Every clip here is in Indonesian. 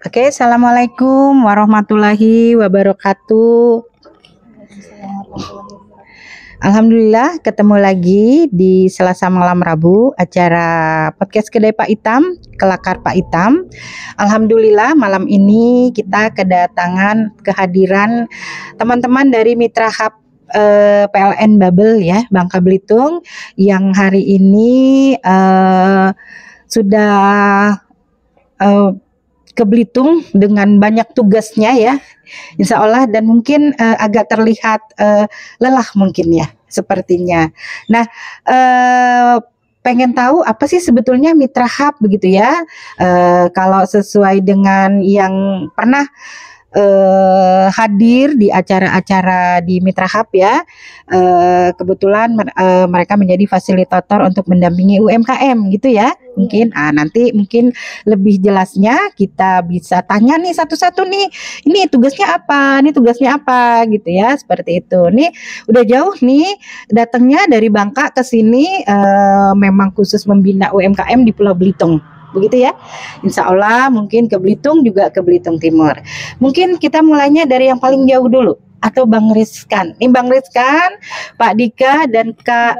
Oke, assalamualaikum warahmatullahi wabarakatuh. Alhamdulillah ketemu lagi di Selasa malam Rabu acara podcast Kedai Pak Itam, Kelakar Pak Itam. Alhamdulillah malam ini kita kehadiran teman-teman dari Mitra Hub PLN Babel ya, Bangka Belitung yang hari ini sudah ke Belitung dengan banyak tugasnya ya, insya Allah, dan mungkin agak terlihat lelah mungkin ya sepertinya. Nah, pengen tahu apa sih sebetulnya Mitra Hub begitu ya? Kalau sesuai dengan yang pernah hadir di acara-acara di Mitra Hub ya, kebetulan mereka menjadi fasilitator untuk mendampingi UMKM gitu ya. Mungkin nanti mungkin lebih jelasnya kita bisa tanya nih satu-satu nih, ini tugasnya apa, ini tugasnya apa gitu ya, seperti itu. Nih udah jauh nih datangnya dari Bangka ke sini, memang khusus membina UMKM di Pulau Belitung. Begitu ya, insya Allah mungkin ke Belitung juga ke Belitung Timur. Mungkin kita mulainya dari yang paling jauh dulu, atau Bang Rizkan. Ini Bang Rizkan, Pak Dika, dan Kak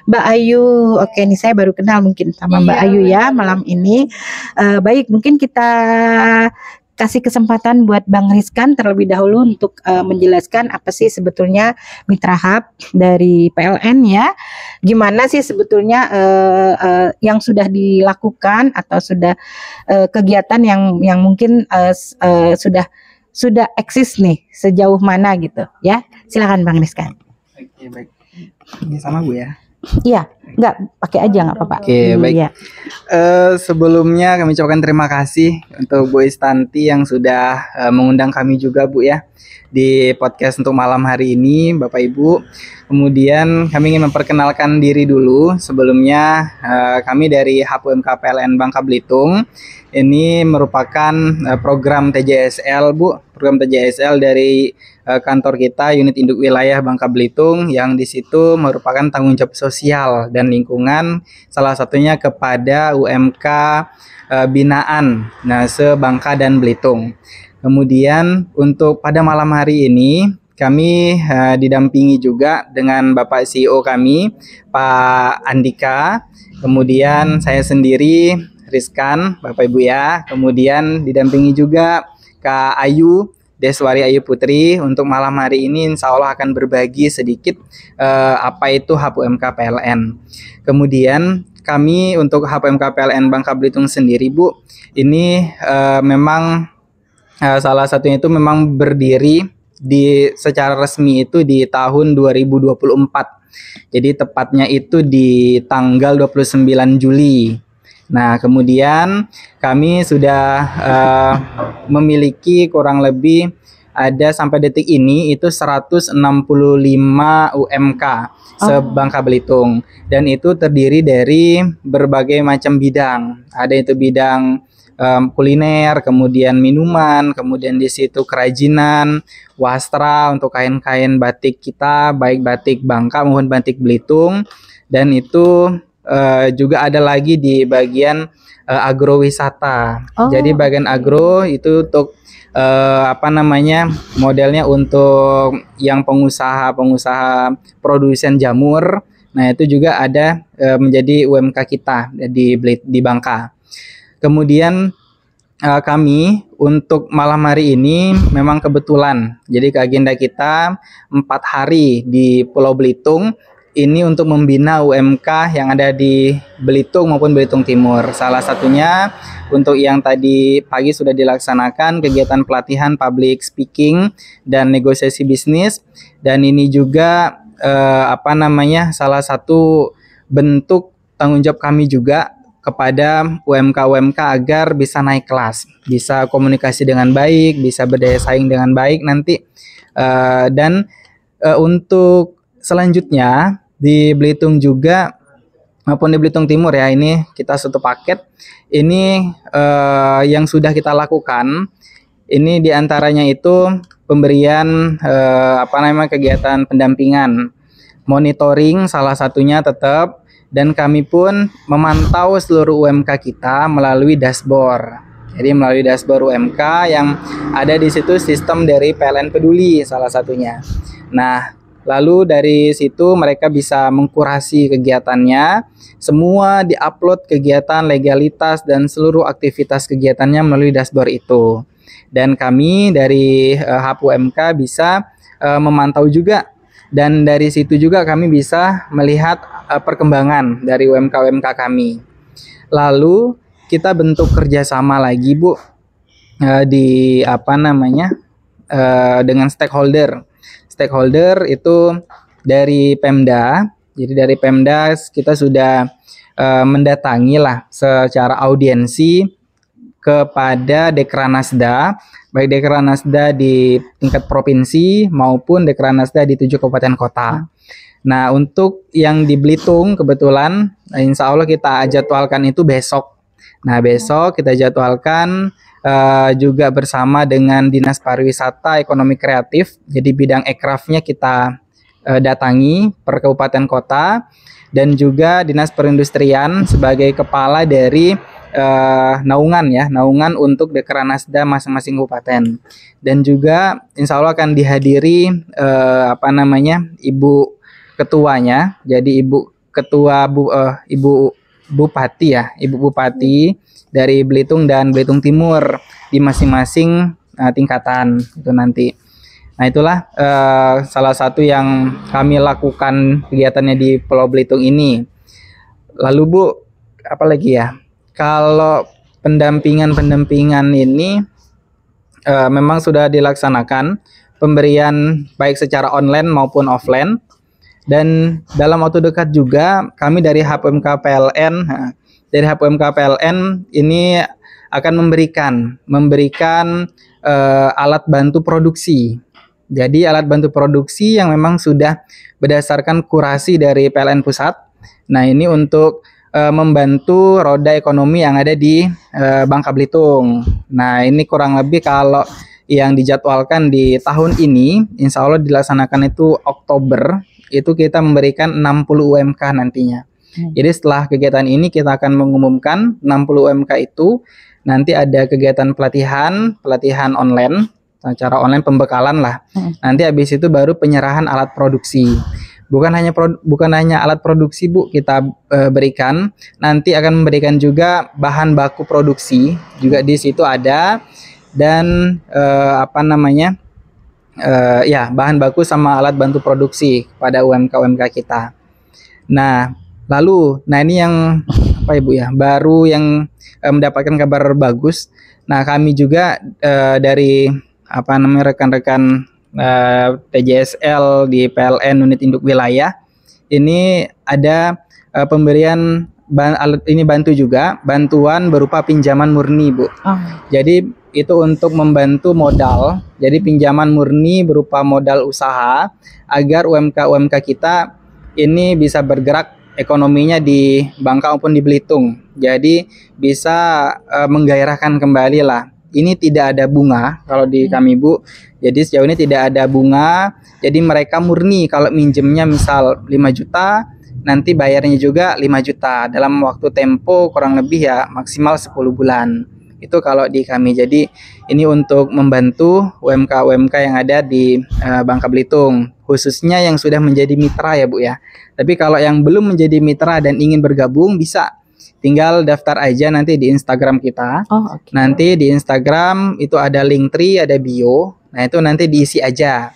Mbak Ayu. Oke, ini saya baru kenal mungkin sama Mbak Ayu ya malam ini. Baik, mungkin kita kasih kesempatan buat Bang Rizkan terlebih dahulu untuk menjelaskan apa sih sebetulnya Mitra Hub dari PLN ya. Gimana sih sebetulnya yang sudah dilakukan atau sudah kegiatan yang mungkin sudah eksis nih sejauh mana gitu ya. Silakan Bang Rizkan. Oke, baik. Ini sama Bu ya. Iya, enggak pakai aja nggak apa-apa. Oke, baik. Ya. Sebelumnya kami ucapkan terima kasih untuk Bu Istanti yang sudah mengundang kami juga Bu ya di podcast untuk malam hari ini, Bapak Ibu. Kemudian kami ingin memperkenalkan diri dulu. Sebelumnya kami dari HUMK PLN Bangka Belitung. Ini merupakan program TJSL Bu, program TJSL dari kantor kita unit induk wilayah Bangka Belitung, yang di situ merupakan tanggung jawab sosial dan lingkungan, salah satunya kepada UMK binaan se-Bangka dan Belitung. Kemudian untuk pada malam hari ini kami didampingi juga dengan Bapak CEO kami, Pak Andika. Kemudian saya sendiri, Rizkan, Bapak Ibu ya. Kemudian didampingi juga Kak Ayu, Deswari Ayu Putri. Untuk malam hari ini insya Allah akan berbagi sedikit apa itu HUMK PLN. Kemudian kami untuk HUMK PLN Bangka Belitung sendiri Bu, ini memang salah satunya itu memang berdiri secara resmi itu di tahun 2024. Jadi tepatnya itu di tanggal 29 Juli. Nah, kemudian kami sudah memiliki kurang lebih ada sampai detik ini itu 165 UMK se-Bangka Belitung, dan itu terdiri dari berbagai macam bidang. Ada itu bidang kuliner, kemudian minuman, kemudian di situ kerajinan, wastra untuk kain-kain batik kita, baik batik Bangka maupun batik Belitung, dan itu juga ada lagi di bagian agrowisata. Jadi bagian agro itu untuk modelnya untuk yang pengusaha produsen jamur. Nah, itu juga ada menjadi UMK kita di Bangka. Kemudian kami untuk malam hari ini memang kebetulan, jadi agenda kita 4 hari di Pulau Belitung ini untuk membina UMK yang ada di Belitung maupun Belitung Timur. Salah satunya untuk yang tadi pagi sudah dilaksanakan kegiatan pelatihan public speaking dan negosiasi bisnis, dan ini juga salah satu bentuk tanggung jawab kami juga kepada UMK agar bisa naik kelas, bisa komunikasi dengan baik, bisa berdaya saing dengan baik nanti. Untuk selanjutnya di Belitung juga maupun di Belitung Timur ya, ini kita satu paket. Ini yang sudah kita lakukan, ini diantaranya itu pemberian kegiatan pendampingan, monitoring salah satunya tetap. Dan kami pun memantau seluruh UMK kita melalui dashboard. Jadi melalui dashboard UMK yang ada di situ sistem dari PLN Peduli salah satunya. Nah, lalu dari situ mereka bisa mengkurasi kegiatannya, semua diupload kegiatan, legalitas, dan seluruh aktivitas kegiatannya melalui dashboard itu. Dan kami dari Hub UMK bisa memantau juga, dan dari situ juga kami bisa melihat perkembangan dari UMK-UMK kami. Lalu kita bentuk kerjasama lagi Bu, di dengan stakeholder. Stakeholder itu dari Pemda. Jadi dari Pemda kita sudah mendatangi lah secara audiensi kepada Dekranasda, baik Dekranasda di tingkat provinsi maupun Dekranasda di 7 kabupaten kota. Nah, untuk yang di Belitung kebetulan insya Allah kita jadwalkan itu besok. Nah, besok kita jadwalkan juga bersama dengan Dinas Pariwisata Ekonomi Kreatif. Jadi bidang ekrafnya kita datangi per kabupaten kota, dan juga Dinas Perindustrian sebagai kepala dari naungan untuk Dekranasda masing-masing kabupaten. Dan juga insya Allah akan dihadiri Ibu Ketuanya, jadi Ibu Ketua Ibu Bupati Ibu Bupati dari Belitung dan Belitung Timur di masing-masing tingkatan itu nanti. Nah, itulah salah satu yang kami lakukan kegiatannya di Pulau Belitung ini. Lalu Bu, apa lagi ya? Kalau pendampingan ini memang sudah dilaksanakan pemberian baik secara online maupun offline. Dan dalam waktu dekat juga kami dari HUMK PLN ini akan memberikan alat bantu produksi. Jadi alat bantu produksi yang memang sudah berdasarkan kurasi dari PLN pusat. Nah, ini untuk membantu roda ekonomi yang ada di Bangka Belitung. Nah, ini kurang lebih kalau yang dijadwalkan di tahun ini insya Allah dilaksanakan itu Oktober. Itu kita memberikan 60 UMK nantinya. Jadi setelah kegiatan ini kita akan mengumumkan 60 UMK itu nanti ada kegiatan pelatihan online, secara online pembekalan lah. Nanti habis itu baru penyerahan alat produksi. Bukan hanya alat produksi Bu kita berikan, nanti akan memberikan juga bahan baku produksi juga di situ ada, dan bahan baku sama alat bantu produksi pada UMK kita. Nah, ini yang Ibu ya, baru yang mendapatkan kabar bagus. Nah, kami juga dari rekan-rekan TJSL di PLN unit induk wilayah ini ada pemberian bantuan berupa pinjaman murni Bu. Jadi itu untuk membantu modal, jadi pinjaman murni berupa modal usaha agar UMK kita ini bisa bergerak ekonominya di Bangka maupun di Belitung. Jadi bisa menggairahkan kembali lah. Ini tidak ada bunga kalau di kami Bu. Jadi sejauh ini tidak ada bunga. Jadi mereka murni kalau minjemnya misal 5 juta, nanti bayarnya juga 5 juta dalam waktu tempo kurang lebih ya maksimal 10 bulan. Itu kalau di kami. Jadi ini untuk membantu UMK yang ada di Bangka Belitung, khususnya yang sudah menjadi mitra ya Bu ya. Tapi kalau yang belum menjadi mitra dan ingin bergabung bisa tinggal daftar aja nanti di Instagram kita. Nanti di Instagram itu ada Linktree, ada bio. Nah, itu nanti diisi aja.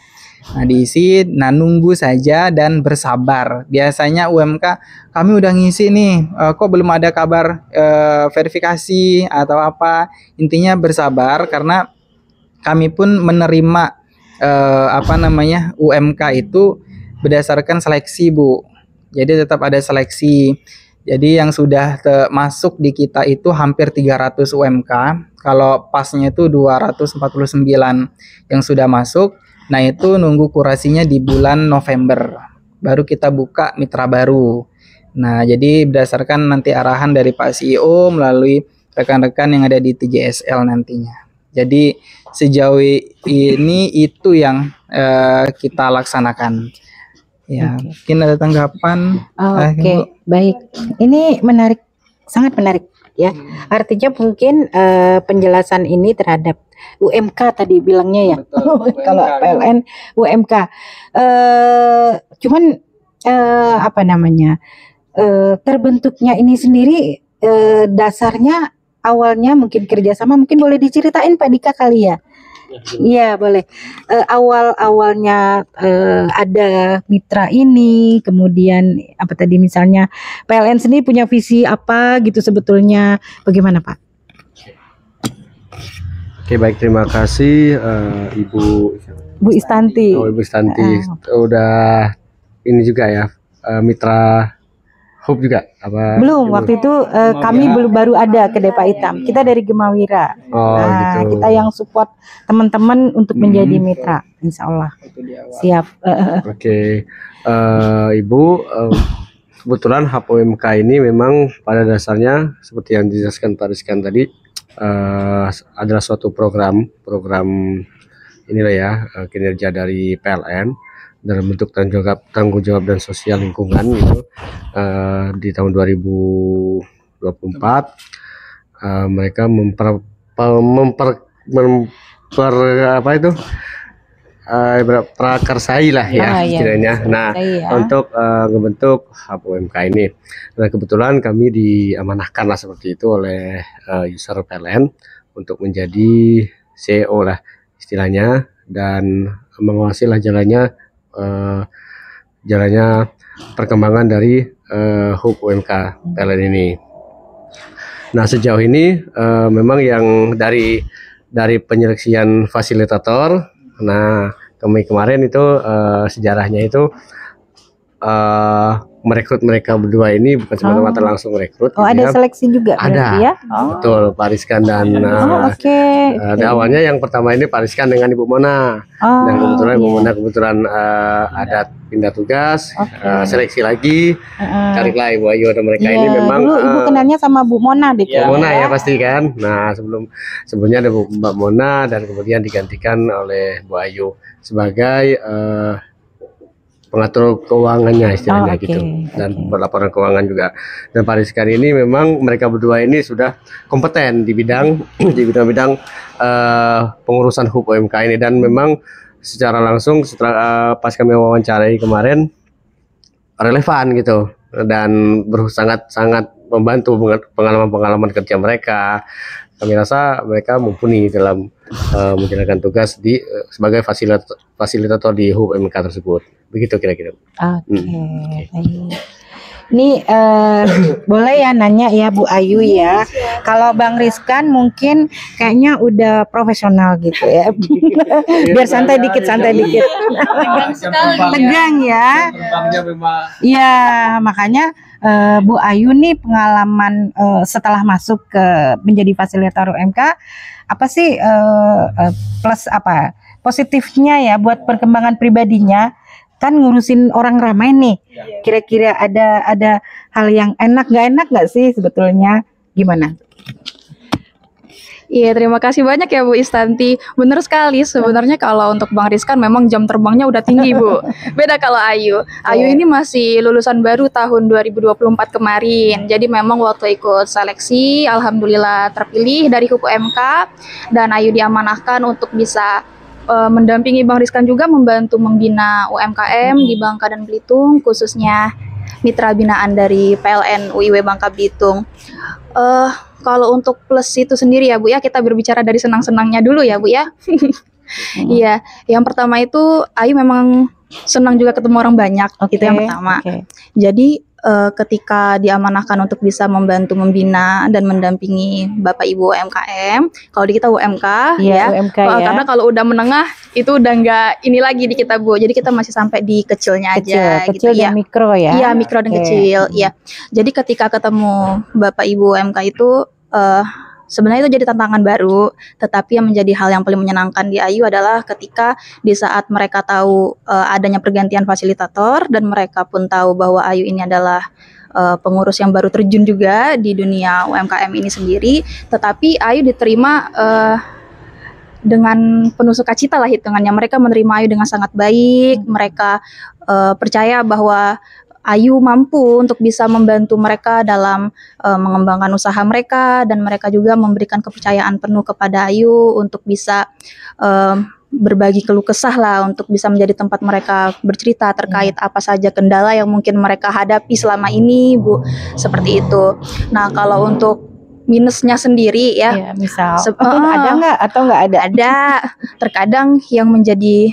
Nunggu saja dan bersabar. Biasanya UMK kami udah ngisi nih, kok belum ada kabar verifikasi atau apa. Intinya bersabar karena kami pun menerima UMK itu berdasarkan seleksi Bu. Jadi tetap ada seleksi. Jadi yang sudah masuk di kita itu hampir 300 UMK. Kalau pasnya itu 249 yang sudah masuk. Nah, itu nunggu kurasinya di bulan November. Baru kita buka mitra baru. Nah, jadi berdasarkan nanti arahan dari Pak CEO melalui rekan-rekan yang ada di TJSL nantinya. Jadi sejauh ini itu yang kita laksanakan. Ya, mungkin ada tanggapan. Baik. Ini menarik, sangat menarik. ya. Artinya mungkin penjelasan ini terhadap UMK tadi bilangnya ya. Betul, Kalau UMK. PLN UMK. Cuman apa namanya? Terbentuknya ini sendiri dasarnya awalnya mungkin kerjasama, mungkin boleh diceritain Pak Dika kali ya? Iya boleh. Awalnya ada mitra ini, kemudian apa tadi misalnya PLN sendiri punya visi apa gitu sebetulnya, bagaimana Pak? Oke, baik, terima kasih Ibu Bu Istanti. Ibu Istanti udah ini juga ya, mitra Hub juga apa? Belum, waktu itu kami baru ada kedai Pak Hitam. Kita dari Gemawira. Oh, Nah, gitu. kita yang support teman-teman untuk menjadi mitra, insya Allah. Itu di awal. Siap. Oke, Ibu, kebetulan HPUMK ini memang pada dasarnya seperti yang dijelaskan Pak Rizkan tadi, adalah suatu program inilah ya, kinerja dari PLN dalam bentuk tanggung jawab dan sosial lingkungan itu di tahun 2024 mereka apa itu prakarsai lah ya iya, istilahnya. Nah, saya. untuk membentuk HPUMK ini, nah kebetulan kami diamanahkan lah seperti itu oleh user PLN untuk menjadi CEO lah istilahnya, dan mengawasi lah jalannya perkembangan dari HUB UMK PLN ini. Nah, sejauh ini memang yang dari penyeleksian fasilitator, nah kemarin itu sejarahnya itu merekrut mereka berdua ini bukan semata-mata langsung merekrut. Oh, ada seleksi juga ada, ya? Oh. betul, Pak Rizkan dan Oke. awalnya yang pertama ini Pak Rizkan dengan Ibu Mona. Oh, Dan kebetulan Ibu iya. Mona ada pindah tugas, seleksi lagi, tariklah Ibu Ayu dan mereka ini Iya, memang dulu Ibu kenalnya sama Bu Mona deh. Bu Mona ya pasti kan. Nah, sebelumnya ada Mbak Mona dan kemudian digantikan oleh Bu Ayu sebagai pengatur keuangannya istilahnya gitu, dan berlaporan keuangan juga. Dan Pak Rizkan ini memang mereka berdua ini sudah kompeten di bidang pengurusan HUB UMK ini, dan memang secara langsung setelah pas kami wawancarai kemarin relevan gitu, dan sangat membantu pengalaman kerja mereka. Kami rasa mereka mumpuni dalam menjalankan tugas sebagai fasilitator di HUB UMK tersebut. Begitu kira-kira. Oke, baik. Ini boleh ya nanya ya Bu Ayu ya. Kalau Bang Rizkan mungkin kayaknya udah profesional gitu ya. Biar santai dikit. Tegang ya. Iya, makanya Bu Ayu nih pengalaman setelah masuk ke menjadi fasilitator UMK, apa sih plus apa positifnya ya buat perkembangan pribadinya? Kan ngurusin orang ramai nih, kira-kira ada hal yang nggak enak nggak sih sebetulnya, gimana? Iya, terima kasih banyak ya Bu Istanti. Bener sekali, sebenarnya kalau untuk Bang Rizkan memang jam terbangnya udah tinggi Bu. Beda kalau Ayu. Ayu ini masih lulusan baru tahun 2024 kemarin. Jadi memang waktu ikut seleksi, alhamdulillah terpilih dari HUB UMK, dan Ayu diamanahkan untuk bisa mendampingi Bang Rizkan juga membantu membina UMKM di Bangka dan Belitung, khususnya mitra binaan dari PLN UIW Bangka Belitung. Kalau untuk plus itu sendiri ya Bu ya, kita berbicara dari senang-senangnya dulu ya Bu ya. Iya, yang pertama itu Ayu memang senang juga ketemu orang banyak, itu yang pertama. Jadi ketika diamanahkan untuk bisa membantu membina dan mendampingi Bapak Ibu UMKM, kalau di kita UMK ya, UMK ya. Karena kalau udah menengah itu udah nggak ini lagi di kita Bu, jadi kita masih sampai di kecilnya aja kecil gitu dan ya. mikro ya. Iya, mikro dan kecil ya. Jadi ketika ketemu Bapak Ibu UMK itu sebenarnya itu jadi tantangan baru, tetapi yang menjadi hal yang paling menyenangkan di Ayu adalah ketika di saat mereka tahu adanya pergantian fasilitator, dan mereka pun tahu bahwa Ayu ini adalah pengurus yang baru terjun juga di dunia UMKM ini sendiri, tetapi Ayu diterima dengan penuh sukacita lah hitungannya. Mereka menerima Ayu dengan sangat baik, mereka percaya bahwa Ayu mampu untuk bisa membantu mereka dalam mengembangkan usaha mereka, dan mereka juga memberikan kepercayaan penuh kepada Ayu untuk bisa berbagi keluh kesah lah, untuk bisa menjadi tempat mereka bercerita terkait apa saja kendala yang mungkin mereka hadapi selama ini, Bu. Seperti itu. Nah, kalau untuk minusnya sendiri ya, Ya, misal ada nggak atau nggak ada? ada terkadang yang menjadi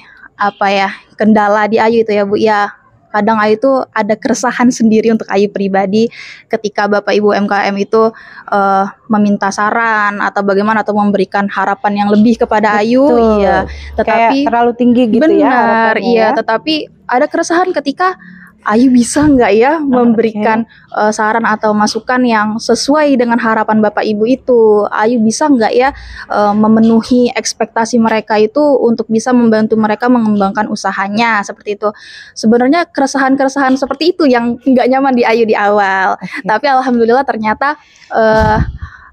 kendala di Ayu itu ya, Bu, ya kadang Ayu itu ada keresahan sendiri untuk Ayu pribadi ketika Bapak Ibu UMKM itu meminta saran atau bagaimana, atau memberikan harapan yang lebih kepada Ayu. Betul. Iya, tetapi Kayak terlalu tinggi gitu ya benar, harapannya iya, ya. tetapi ada keresahan ketika Ayu bisa nggak ya memberikan saran atau masukan yang sesuai dengan harapan Bapak Ibu itu. Ayu bisa nggak ya memenuhi ekspektasi mereka itu untuk bisa membantu mereka mengembangkan usahanya, seperti itu. Sebenarnya keresahan-keresahan seperti itu yang nggak nyaman di Ayu di awal. Tapi alhamdulillah ternyata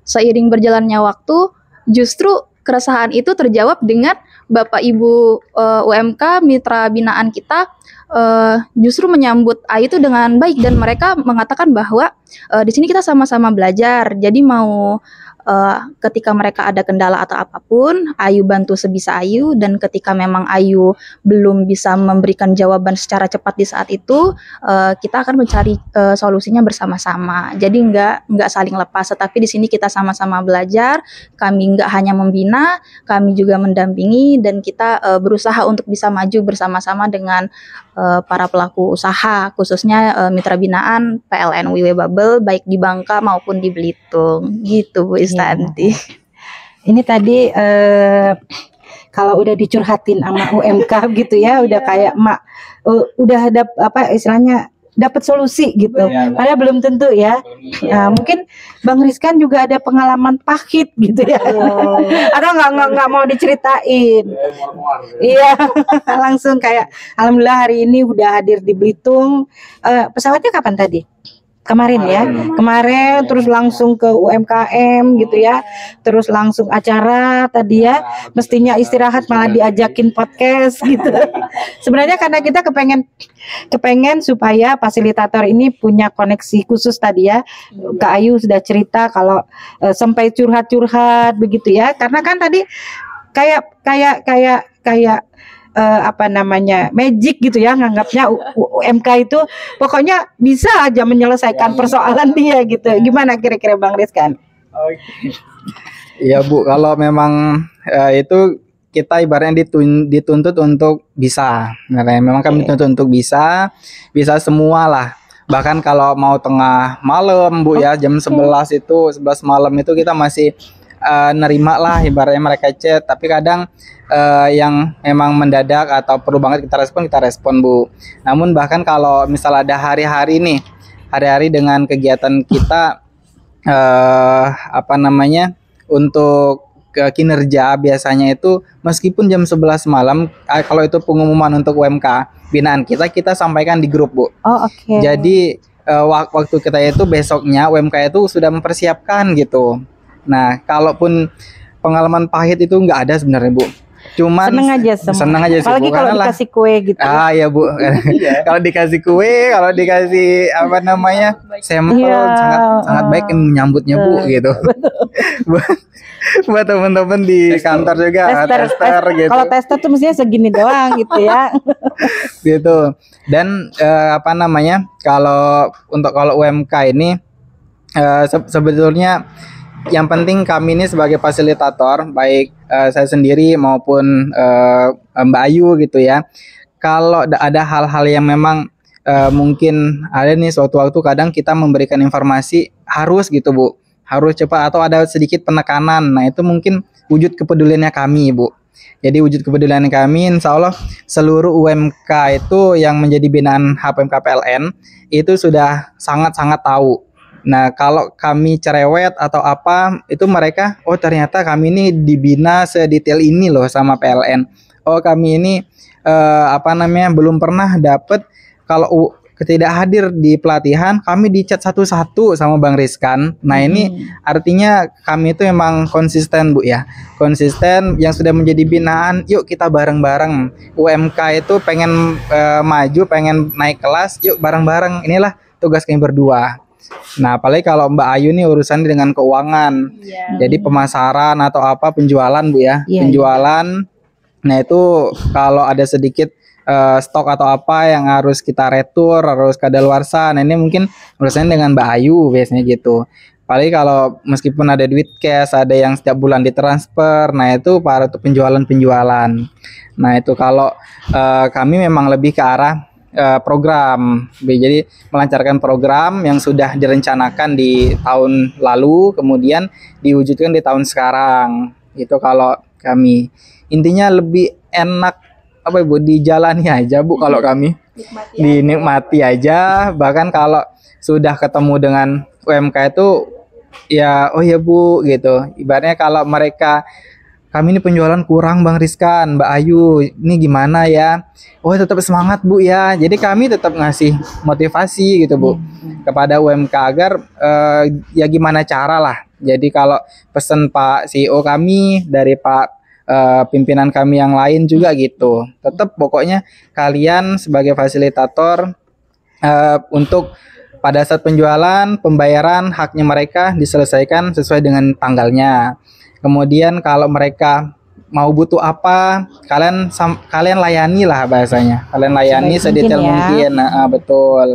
seiring berjalannya waktu, justru keresahan itu terjawab dengan Bapak Ibu UMK mitra binaan kita justru menyambut Ayu itu dengan baik, dan mereka mengatakan bahwa di sini kita sama-sama belajar. Jadi mau ketika mereka ada kendala atau apapun, Ayu bantu sebisa Ayu, dan ketika memang Ayu belum bisa memberikan jawaban secara cepat di saat itu, kita akan mencari solusinya bersama-sama. Jadi nggak saling lepas, tetapi di sini kita sama-sama belajar. Kami nggak hanya membina, kami juga mendampingi, dan kita berusaha untuk bisa maju bersama-sama dengan para pelaku usaha, khususnya mitra binaan PLN WIW Bubble, baik di Bangka maupun di Belitung, gitu Bu Istanti. Ini tadi kalau udah dicurhatin sama UMK gitu ya, udah kayak mak udah ada istilahnya dapat solusi gitu. Padahal belum tentu ya. Nah, mungkin Bang Rizkan juga ada pengalaman pahit gitu ya. Atau nggak mau diceritain. Iya, langsung kayak alhamdulillah hari ini udah hadir di Belitung. Pesawatnya kapan tadi? Kemarin ya, kemarin terus langsung ke UMKM gitu ya, terus langsung acara tadi ya, mestinya istirahat malah diajakin podcast gitu. Sebenarnya karena kita kepengen supaya fasilitator ini punya koneksi khusus tadi ya. Kak Ayu sudah cerita kalau sampai curhat-curhat begitu ya, karena kan tadi kayak magic gitu ya, nganggapnya UMK itu pokoknya bisa aja menyelesaikan persoalan dia gitu. Gimana kira-kira Bang Rizkan? Iya Bu, kalau memang itu kita ibaratnya dituntut untuk bisa. Nah, memang kami dituntut untuk bisa semua lah. Bahkan kalau mau tengah malam Bu ya, jam 11 malam itu kita masih nerima lah ibaratnya mereka chat, tapi kadang yang memang mendadak atau perlu banget kita respon Bu. Namun bahkan kalau misal ada hari-hari dengan kegiatan kita untuk kinerja biasanya itu meskipun jam 11 malam, kalau itu pengumuman untuk UMK binaan kita sampaikan di grup Bu. Oh oke. Jadi waktu kita itu besoknya UMK itu sudah mempersiapkan gitu. Nah, kalaupun pengalaman pahit itu nggak ada sebenarnya Bu. Cuman seneng aja sih. Apalagi kalau dikasih kue gitu. Ya Bu. Kalau dikasih kue, kalau dikasih sampel, sangat baik menyambutnya Bu gitu. buat teman-teman di kantor juga tester gitu. Kalau tester tuh mestinya segini doang gitu ya. Gitu. Dan kalau UMK ini sebetulnya yang penting kami ini sebagai fasilitator, baik saya sendiri maupun Mbak Ayu gitu ya. Kalau ada hal-hal yang memang mungkin ada nih suatu waktu kadang kita memberikan informasi harus gitu Bu, harus cepat atau ada sedikit penekanan. Nah itu mungkin wujud kepeduliannya kami Bu. Jadi wujud kepedulian kami, insya Allah seluruh UMK itu yang menjadi binaan HPMK PLN itu sudah sangat-sangat tahu. Nah kalau kami cerewet atau apa, itu mereka, oh ternyata kami ini dibina sedetail ini loh sama PLN. Oh kami ini belum pernah dapet, ketidak hadir di pelatihan, kami dicat satu-satu sama Bang Rizkan. Nah ini artinya kami itu memang konsisten Bu ya, konsisten yang sudah menjadi binaan. Yuk kita bareng-bareng. UMK itu pengen maju, pengen naik kelas. Yuk bareng-bareng. Inilah tugas kami berdua. Nah apalagi kalau Mbak Ayu nih urusan dengan keuangan, jadi pemasaran atau apa penjualan Bu ya, penjualan. Nah itu kalau ada sedikit stok atau apa yang harus kita retur, harus kadaluarsa. Nah ini mungkin urusannya dengan Mbak Ayu biasanya gitu. Paling kalau meskipun ada duit cash, ada yang setiap bulan ditransfer. Nah itu para untuk penjualan. Nah itu kalau kami memang lebih ke arah program. Jadi melancarkan program yang sudah direncanakan di tahun lalu, kemudian diwujudkan di tahun sekarang. Itu kalau kami. Intinya lebih enak apa Ibu, dijalani aja Bu kalau kami, dinikmati aja. Bahkan kalau sudah ketemu dengan UMK itu ya oh ya Bu gitu, ibaratnya kalau mereka kami ini penjualan kurang Bang Rizkan, Mbak Ayu ini gimana ya, oh tetap semangat Bu ya. Jadi kami tetap ngasih motivasi gitu Bu kepada UMK agar ya gimana cara lah. Jadi kalau pesan Pak CEO kami dari Pak pimpinan kami yang lain juga gitu. Tetap pokoknya kalian sebagai fasilitator untuk pada saat penjualan, pembayaran haknya mereka diselesaikan sesuai dengan tanggalnya. Kemudian kalau mereka mau butuh apa, kalian layani lah bahasanya. Kalian layani sedetail mungkin. Nah, betul.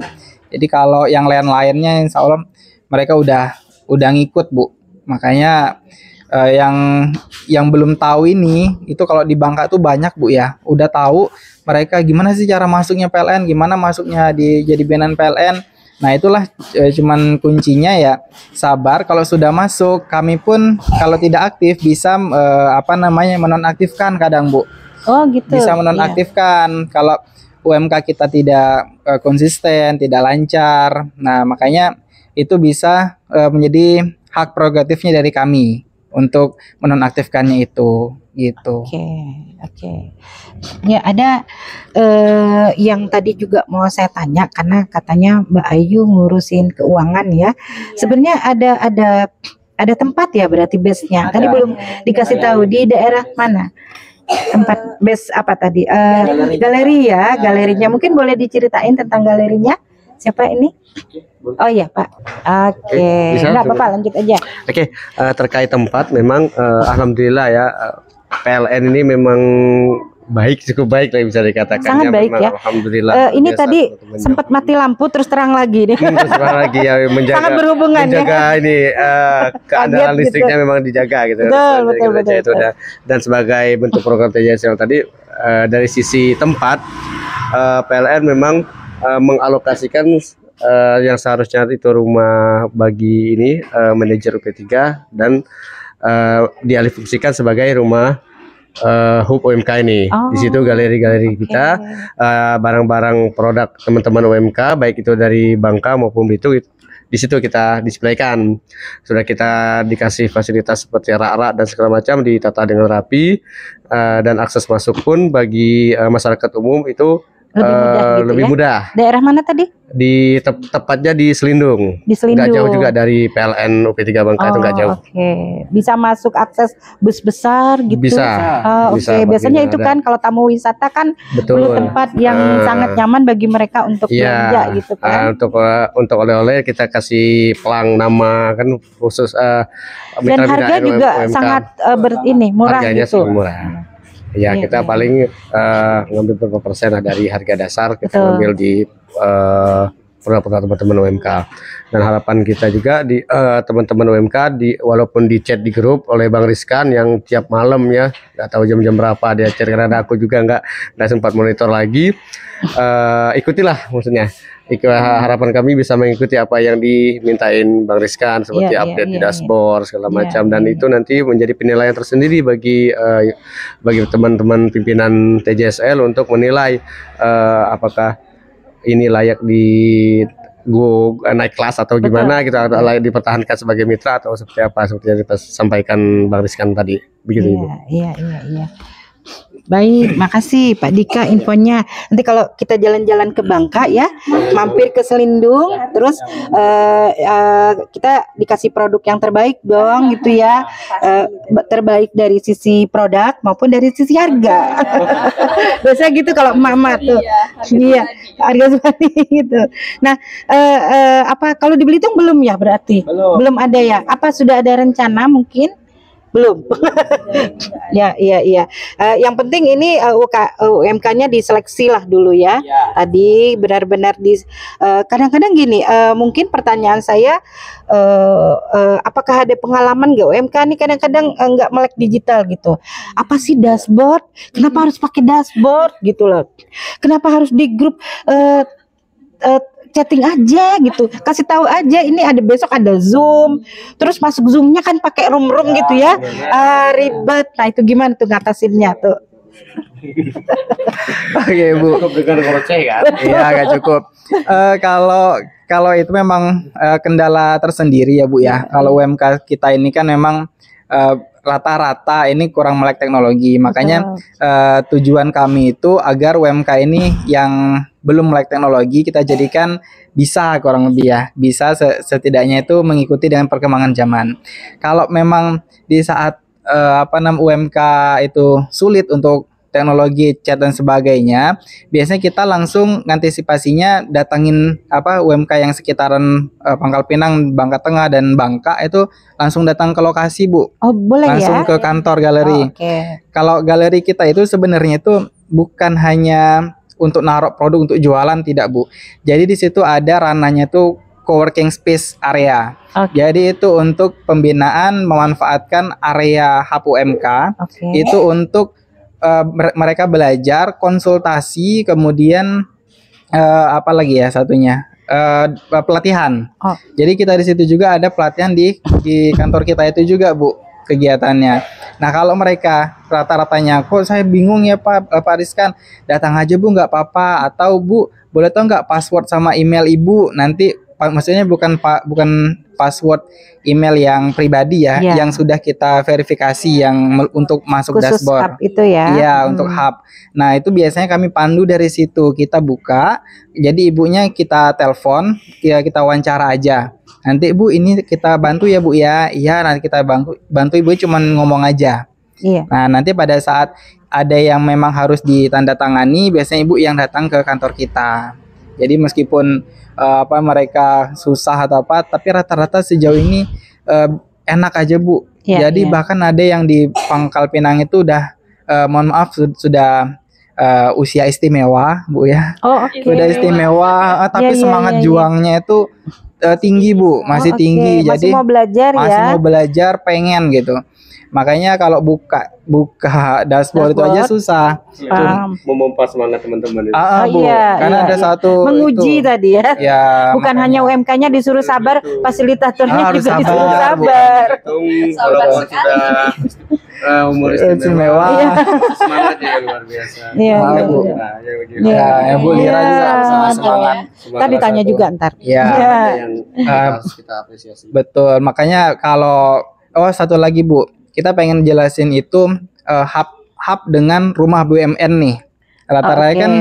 Jadi kalau yang lain-lainnya insya Allah mereka udah ngikut Bu. Makanya yang belum tahu ini itu kalau di Bangka tuh banyak Bu ya, udah tahu mereka gimana sih cara masuknya PLN, gimana masuknya jadi binaan PLN. Nah itulah cuman kuncinya ya sabar. Kalau sudah masuk, kami pun kalau tidak aktif bisa menonaktifkan kadang Bu. Oh gitu. Bisa menonaktifkan kalau UMK kita tidak konsisten, tidak lancar. Nah makanya itu bisa menjadi hak prerogatifnya dari kami untuk menonaktifkannya itu gitu. Oke. Ya ada yang tadi juga mau saya tanya karena katanya Mbak Ayu ngurusin keuangan ya. Sebenarnya ada tempat ya berarti base-nya. Tadi belum dikasih tahu di daerah mana. Tempat base apa tadi? Galeri ya, galerinya. Mungkin boleh diceritain tentang galerinya. Siapa ini? Oh iya Pak. Oke. Enggak apa-apa, lanjut aja. Oke, terkait tempat memang alhamdulillah ya PLN ini memang cukup baik lah bisa dikatakan. Sangat baik ya. Alhamdulillah. Ini tadi sempat mati lampu terus terang lagi nih. Terus terang lagi ya Sangat berhubungan menjaga ya. Ini keandalan listriknya memang dijaga gitu. Betul. Dan sebagai bentuk program TJSL tadi dari sisi tempat PLN memang mengalokasikan yang seharusnya itu rumah bagi ini manajer UP3 dan dialihfungsikan sebagai rumah hub UMK ini. Di situ galeri-galeri kita, barang-barang produk teman-teman UMK baik itu dari Bangka maupun Belitung, di situ kita displaykan. Sudah kita dikasih fasilitas seperti rak-rak dan segala macam ditata dengan rapi, dan akses masuk pun bagi masyarakat umum itu lebih mudah. Daerah mana tadi? Di tepatnya di Selindung. Nggak jauh juga dari PLN UP3 Bangka, itu nggak jauh. Oke. Bisa masuk akses bus besar gitu. Bisa. Oke. Biasanya itu kan kalau tamu wisata kan perlu tempat yang sangat nyaman bagi mereka untuk belanja gitu kan. Untuk oleh-oleh kita kasih pelang nama kan khusus. Dan harga juga UMK. Sangat murah. Harganya gitu. Murah. Ya kita paling ngambil beberapa persen dari harga dasar kita ngambil di produk-produk teman-teman UMK. Dan harapan kita juga di teman-teman UMK walaupun di chat di grup oleh Bang Rizkan yang tiap malam ya, nggak tahu jam-jam berapa dia chat karena aku juga nggak sempat monitor lagi. Ikutilah maksudnya. Harapan kami bisa mengikuti apa yang dimintain Bang Rizkan seperti update di dashboard segala macam, dan itu nanti menjadi penilaian tersendiri bagi teman-teman pimpinan TJSL untuk menilai apakah ini layak naik kelas atau gimana gitu, atau layak dipertahankan sebagai mitra atau seperti apa, seperti yang kita sampaikan Bang Rizkan tadi begitu. Iya. Baik, makasih Pak Dika infonya. Nanti kalau kita jalan-jalan ke Bangka ya, mampir ke Selindung, terus kita dikasih produk yang terbaik dong, gitu ya. Terbaik dari sisi produk maupun dari sisi harga. Biasa gitu kalau emak-emak tuh. Iya, harga seperti itu. Nah, apa kalau di Belitung belum ya berarti? Belum ada ya? Apa sudah ada rencana mungkin? Belum. Ya, iya. Yang penting ini UMK-nya diseleksi lah dulu ya. Tadi benar-benar kadang-kadang gini, mungkin pertanyaan saya, apakah ada pengalaman nggak UMK nih kadang-kadang nggak melek digital gitu. Apa sih dashboard? Kenapa harus pakai dashboard gitu loh? Kenapa harus di grup chatting aja gitu, kasih tahu aja ini ada besok ada Zoom, terus masuk Zoom-nya kan pakai room gitu ya, ribet. Nah itu gimana tuh ngatasinnya tuh? Oke Bu. Cukup dengan ngoceh kan? Iya agak cukup. Kalau itu memang kendala tersendiri ya Bu ya. Kalau UMK kita ini kan memang rata-rata ini kurang melek teknologi. Makanya tujuan kami itu agar UMK ini yang belum melek teknologi kita jadikan bisa kurang lebih ya. Bisa setidaknya itu mengikuti dengan perkembangan zaman. Kalau memang di saat UMK itu sulit untuk teknologi chat dan sebagainya, biasanya kita langsung ngantisipasinya datangin UMK yang sekitaran Pangkal Pinang, Bangka Tengah dan Bangka itu langsung datang ke lokasi Bu. Oh boleh langsung ya? ke kantor galeri. Kalau galeri kita itu sebenarnya itu bukan hanya untuk naruh produk untuk jualan, tidak Bu. Jadi di situ ada ranahnya tuh coworking space area. Jadi itu untuk pembinaan memanfaatkan area hub UMK. Itu untuk mereka belajar, konsultasi, kemudian apa lagi ya satunya pelatihan. Jadi kita di situ juga ada pelatihan di kantor kita itu juga Bu kegiatannya. Nah kalau mereka rata-ratanya kok saya bingung ya Pak Rizkan, datang aja Bu nggak apa-apa, atau Bu boleh tahu nggak password sama email Ibu, nanti maksudnya bukan password email yang pribadi ya, yang sudah kita verifikasi yang untuk masuk khusus dashboard hub itu ya. Iya untuk hub. Nah itu biasanya kami pandu dari situ, kita buka, jadi ibunya kita telepon, kita wawancara aja. Nanti Bu ini kita bantu ya Bu ya. Iya nanti kita bantu Ibu, cuman ngomong aja. Iya. Nah nanti pada saat ada yang memang harus ditandatangani, biasanya Ibu yang datang ke kantor kita. Jadi meskipun mereka susah atau apa, tapi rata-rata sejauh ini enak aja Bu. Jadi bahkan ada yang di Pangkal Pinang itu udah mohon maaf sudah usia istimewa Bu ya. Sudah istimewa, tapi semangat juangnya itu tinggi Bu, masih tinggi. Masih Jadi mau belajar masih mau belajar, pengen gitu. Makanya kalau buka dashboard itu aja susah. Memompa semangat teman-teman. Bu. Karena ada satu menguji itu, tadi ya. Bukan hanya UMK-nya disuruh sabar, fasilitatornya juga disuruh sabar. Kalau sudah umur istimewa, semangat ya luar biasa. Iya, Bu. Ya Bu Lira juga sama semangat. Ntar ditanya juga ntar. Iya. Yang kita apresiasi. Betul. Makanya kalau satu lagi Bu, kita pengen jelasin itu hub dengan rumah BUMN nih. Rata-rata kan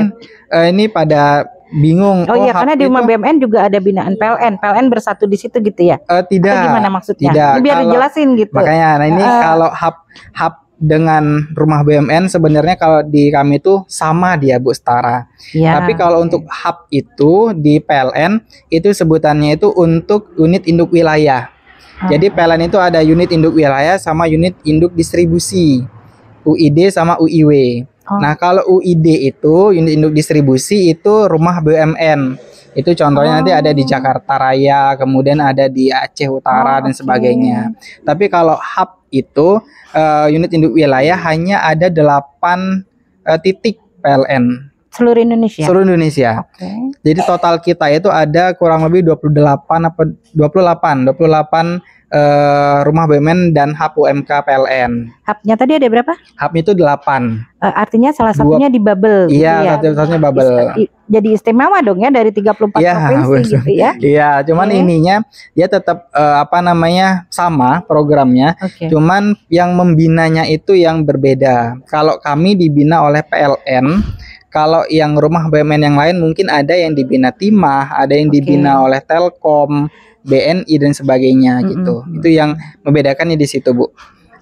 ini pada bingung. Karena di rumah BUMN juga ada binaan PLN bersatu di situ gitu ya? Tidak. Atau gimana maksudnya? Tidak. Biar dijelasin gitu. Makanya, nah ini kalau hub dengan rumah BUMN sebenarnya kalau di kami itu sama dia Bu, setara. Tapi kalau untuk hub itu di PLN itu sebutannya itu untuk unit induk wilayah. Jadi PLN itu ada unit induk wilayah sama unit induk distribusi, UID sama UIW. Nah kalau UID itu unit induk distribusi itu rumah BUMN. Itu contohnya nanti ada di Jakarta Raya, kemudian ada di Aceh Utara dan sebagainya. Tapi kalau hub itu unit induk wilayah hanya ada 8 titik PLN. Seluruh Indonesia. Seluruh Indonesia. Jadi total kita itu ada kurang lebih 28 Rumah BUMN dan Hub UMK PLN. Hubnya tadi ada berapa? Hubnya itu 8. Artinya salah satunya di Babel. Iya, satu-satunya Babel. Jadi istimewa dong ya dari 34 Iya, provinsi betul. gitu ya. Iya, cuman Oke. ininya ya tetap sama programnya. Oke. Cuman yang membinanya itu yang berbeda. Kalau kami dibina oleh PLN, kalau yang rumah BUMN yang lain mungkin ada yang dibina Timah, ada yang Oke. dibina oleh Telkom, BNI dan sebagainya gitu. Mm-mm. Itu yang membedakannya di situ, Bu.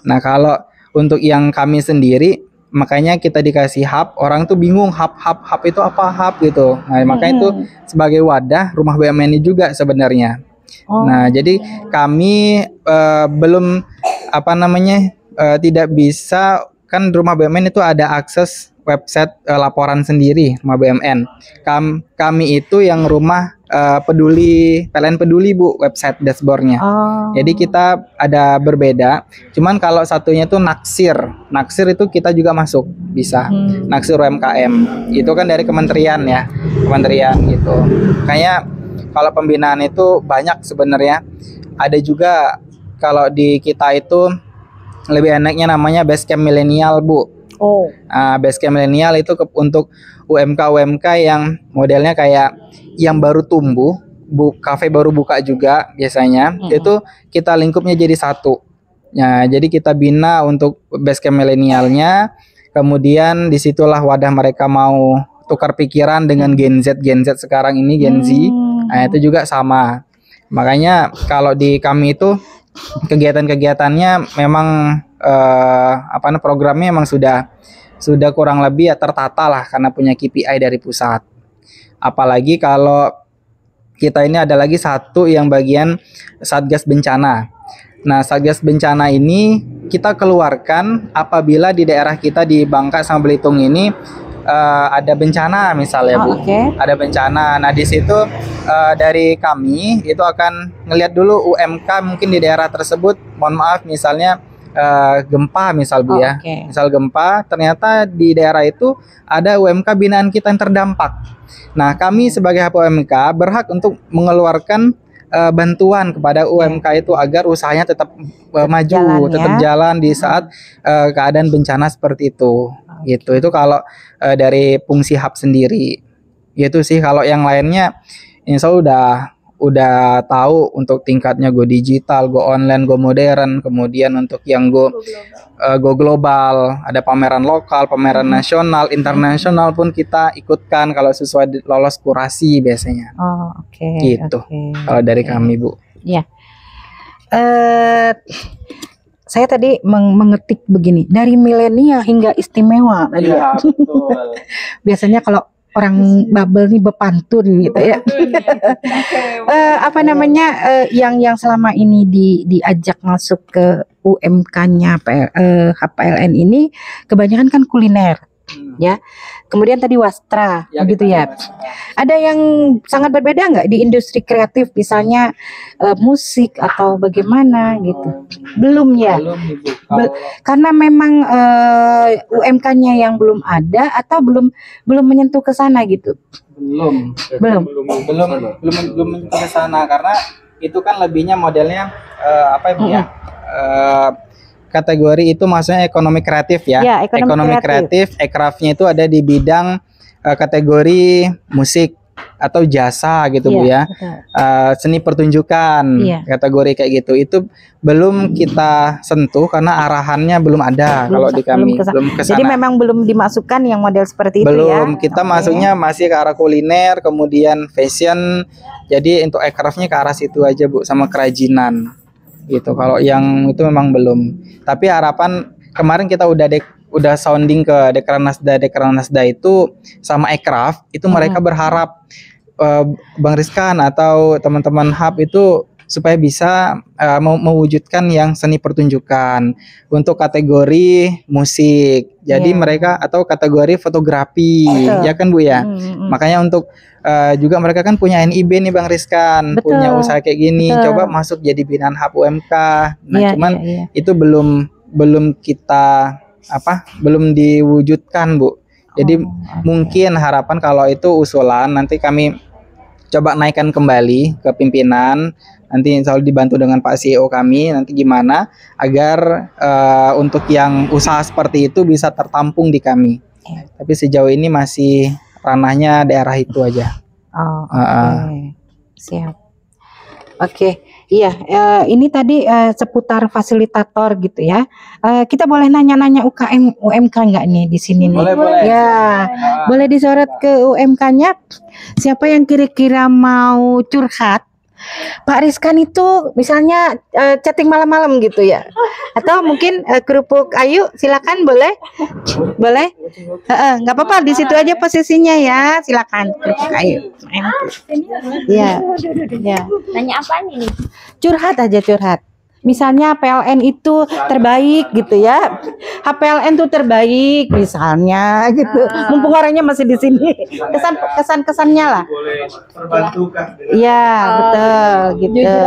Nah, kalau untuk yang kami sendiri, makanya kita dikasih hub, orang tuh bingung hub itu apa hub gitu. Nah, makanya itu sebagai wadah rumah BUMN ini juga sebenarnya. Oh. Nah, jadi kami belum tidak bisa, kan rumah BUMN itu ada akses website laporan sendiri rumah BUMN. Kami itu yang rumah peduli PLN Peduli, Bu, website dashboardnya. Oh. Jadi kita ada berbeda. Cuman kalau satunya itu Naksir itu kita juga masuk bisa. Naksir UMKM itu kan dari kementerian ya, kementerian gitu. Kayaknya kalau pembinaan itu banyak sebenarnya. Ada juga kalau di kita itu lebih enaknya namanya Basecamp Milenial, Bu. Oh. Basecamp Milenial itu untuk UMK yang modelnya kayak yang baru tumbuh, kafe baru buka juga biasanya. Itu kita lingkupnya jadi satu. Nah, jadi kita bina untuk Basecamp Milenialnya. Kemudian disitulah wadah mereka mau tukar pikiran dengan Gen Z sekarang ini, Gen Z. Nah, itu juga sama. Makanya kalau di kami itu kegiatan-kegiatannya memang programnya memang sudah kurang lebih ya tertata lah karena punya KPI dari pusat. Apalagi kalau kita ini ada lagi satu yang bagian Satgas Bencana. Nah, Satgas Bencana ini kita keluarkan apabila di daerah kita di Bangka sama Belitung ini ada bencana misalnya, Bu. Okay. Ada bencana. Nah, di situ dari kami itu akan ngelihat dulu UMK mungkin di daerah tersebut, mohon maaf misalnya gempa misal, Bu, ya. Okay. Misal gempa, ternyata di daerah itu ada UMK binaan kita yang terdampak. Nah, kami sebagai Hub UMK berhak untuk mengeluarkan bantuan kepada UMK itu agar usahanya tetap maju, tetap jalan di saat keadaan bencana seperti itu. Gitu. Itu kalau dari fungsi hub sendiri. Gitu sih. Kalau yang lainnya insya Allah udah tahu untuk tingkatnya go digital, go online, go modern, kemudian untuk yang go global, ada pameran lokal, pameran nasional, internasional pun kita ikutkan kalau sesuai lolos kurasi biasanya. Oh, oke. Gitu. Kalau dari kami, Bu. Iya. Saya tadi mengetik begini, dari milenial hingga istimewa tadi. Iya, betul. Biasanya kalau orang Babel nih bepantun gitu ya. Yang selama ini diajak masuk ke UMK-nya HPLN ini kebanyakan kan kuliner. Ya, kemudian tadi wastra, begitu ya. Ada yang sangat berbeda nggak di industri kreatif, misalnya musik atau bagaimana gitu? Belum ya. Karena memang UMK-nya yang belum ada atau belum menyentuh ke sana gitu. Belum ke sana karena itu kan lebihnya modelnya kategori itu maksudnya ekonomi kreatif ya. Ya, ekonomi kreatif. Ekrafnya itu ada di bidang kategori musik atau jasa gitu, Bu, ya. Seni pertunjukan, kategori kayak gitu. Itu belum kita sentuh karena arahannya belum ada kalau di kami. Belum kesana. Jadi memang belum dimasukkan yang model seperti itu ya. Belum, kita masuknya masih ke arah kuliner, kemudian fashion. Jadi untuk ekrafnya ke arah situ aja, Bu, sama kerajinan. Gitu. Kalau yang itu memang belum. Tapi harapan kemarin kita udah sounding ke Dekranasda itu sama Ekraf itu mereka berharap Bang Rizkan atau teman-teman Hub itu supaya bisa mewujudkan yang seni pertunjukan untuk kategori musik. Jadi mereka atau kategori fotografi, ya kan, Bu, ya. Makanya untuk juga mereka kan punya NIB nih, Bang Rizkan, punya usaha kayak gini. Coba masuk jadi binaan Hub UMK. Nah, itu belum kita belum diwujudkan, Bu. Jadi mungkin harapan kalau itu usulan nanti kami coba naikkan kembali ke pimpinan. Nanti insya Allah dibantu dengan Pak CEO kami, nanti gimana agar untuk yang usaha seperti itu bisa tertampung di kami. Tapi sejauh ini masih ranahnya daerah itu aja. Oh, oke. Siap. Oke, iya. Ini tadi seputar fasilitator gitu ya. Kita boleh nanya-nanya UKM UMK nggak nih di sini nih? Boleh. Ya, boleh disorot ke UMK-nya. Siapa yang kira-kira mau curhat? Pak Rizkan itu misalnya chatting malam-malam gitu ya, atau mungkin kerupuk Ayu, silakan boleh, nggak apa-apa di situ aja posisinya ya, silakan kerupuk Ayu. Iya, ya. Nanya apa nih? Curhat aja curhat. Misalnya PLN itu terbaik gitu ya, HPLN itu terbaik misalnya gitu. Mumpung orangnya masih di sini, kesannya lah. Iya betul gitu.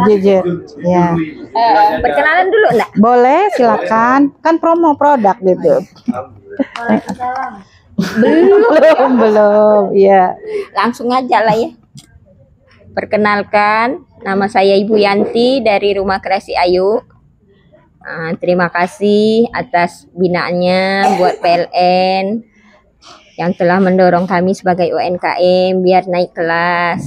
Jujur. Ya. Perkenalan dulu enggak? Boleh silakan. Kan promo produk gitu. Belum. Ya. Langsung aja lah ya. Perkenalkan, nama saya Ibu Yanti dari Rumah Kreasi Ayu. Terima kasih atas binaannya buat PLN yang telah mendorong kami sebagai UMKM biar naik kelas.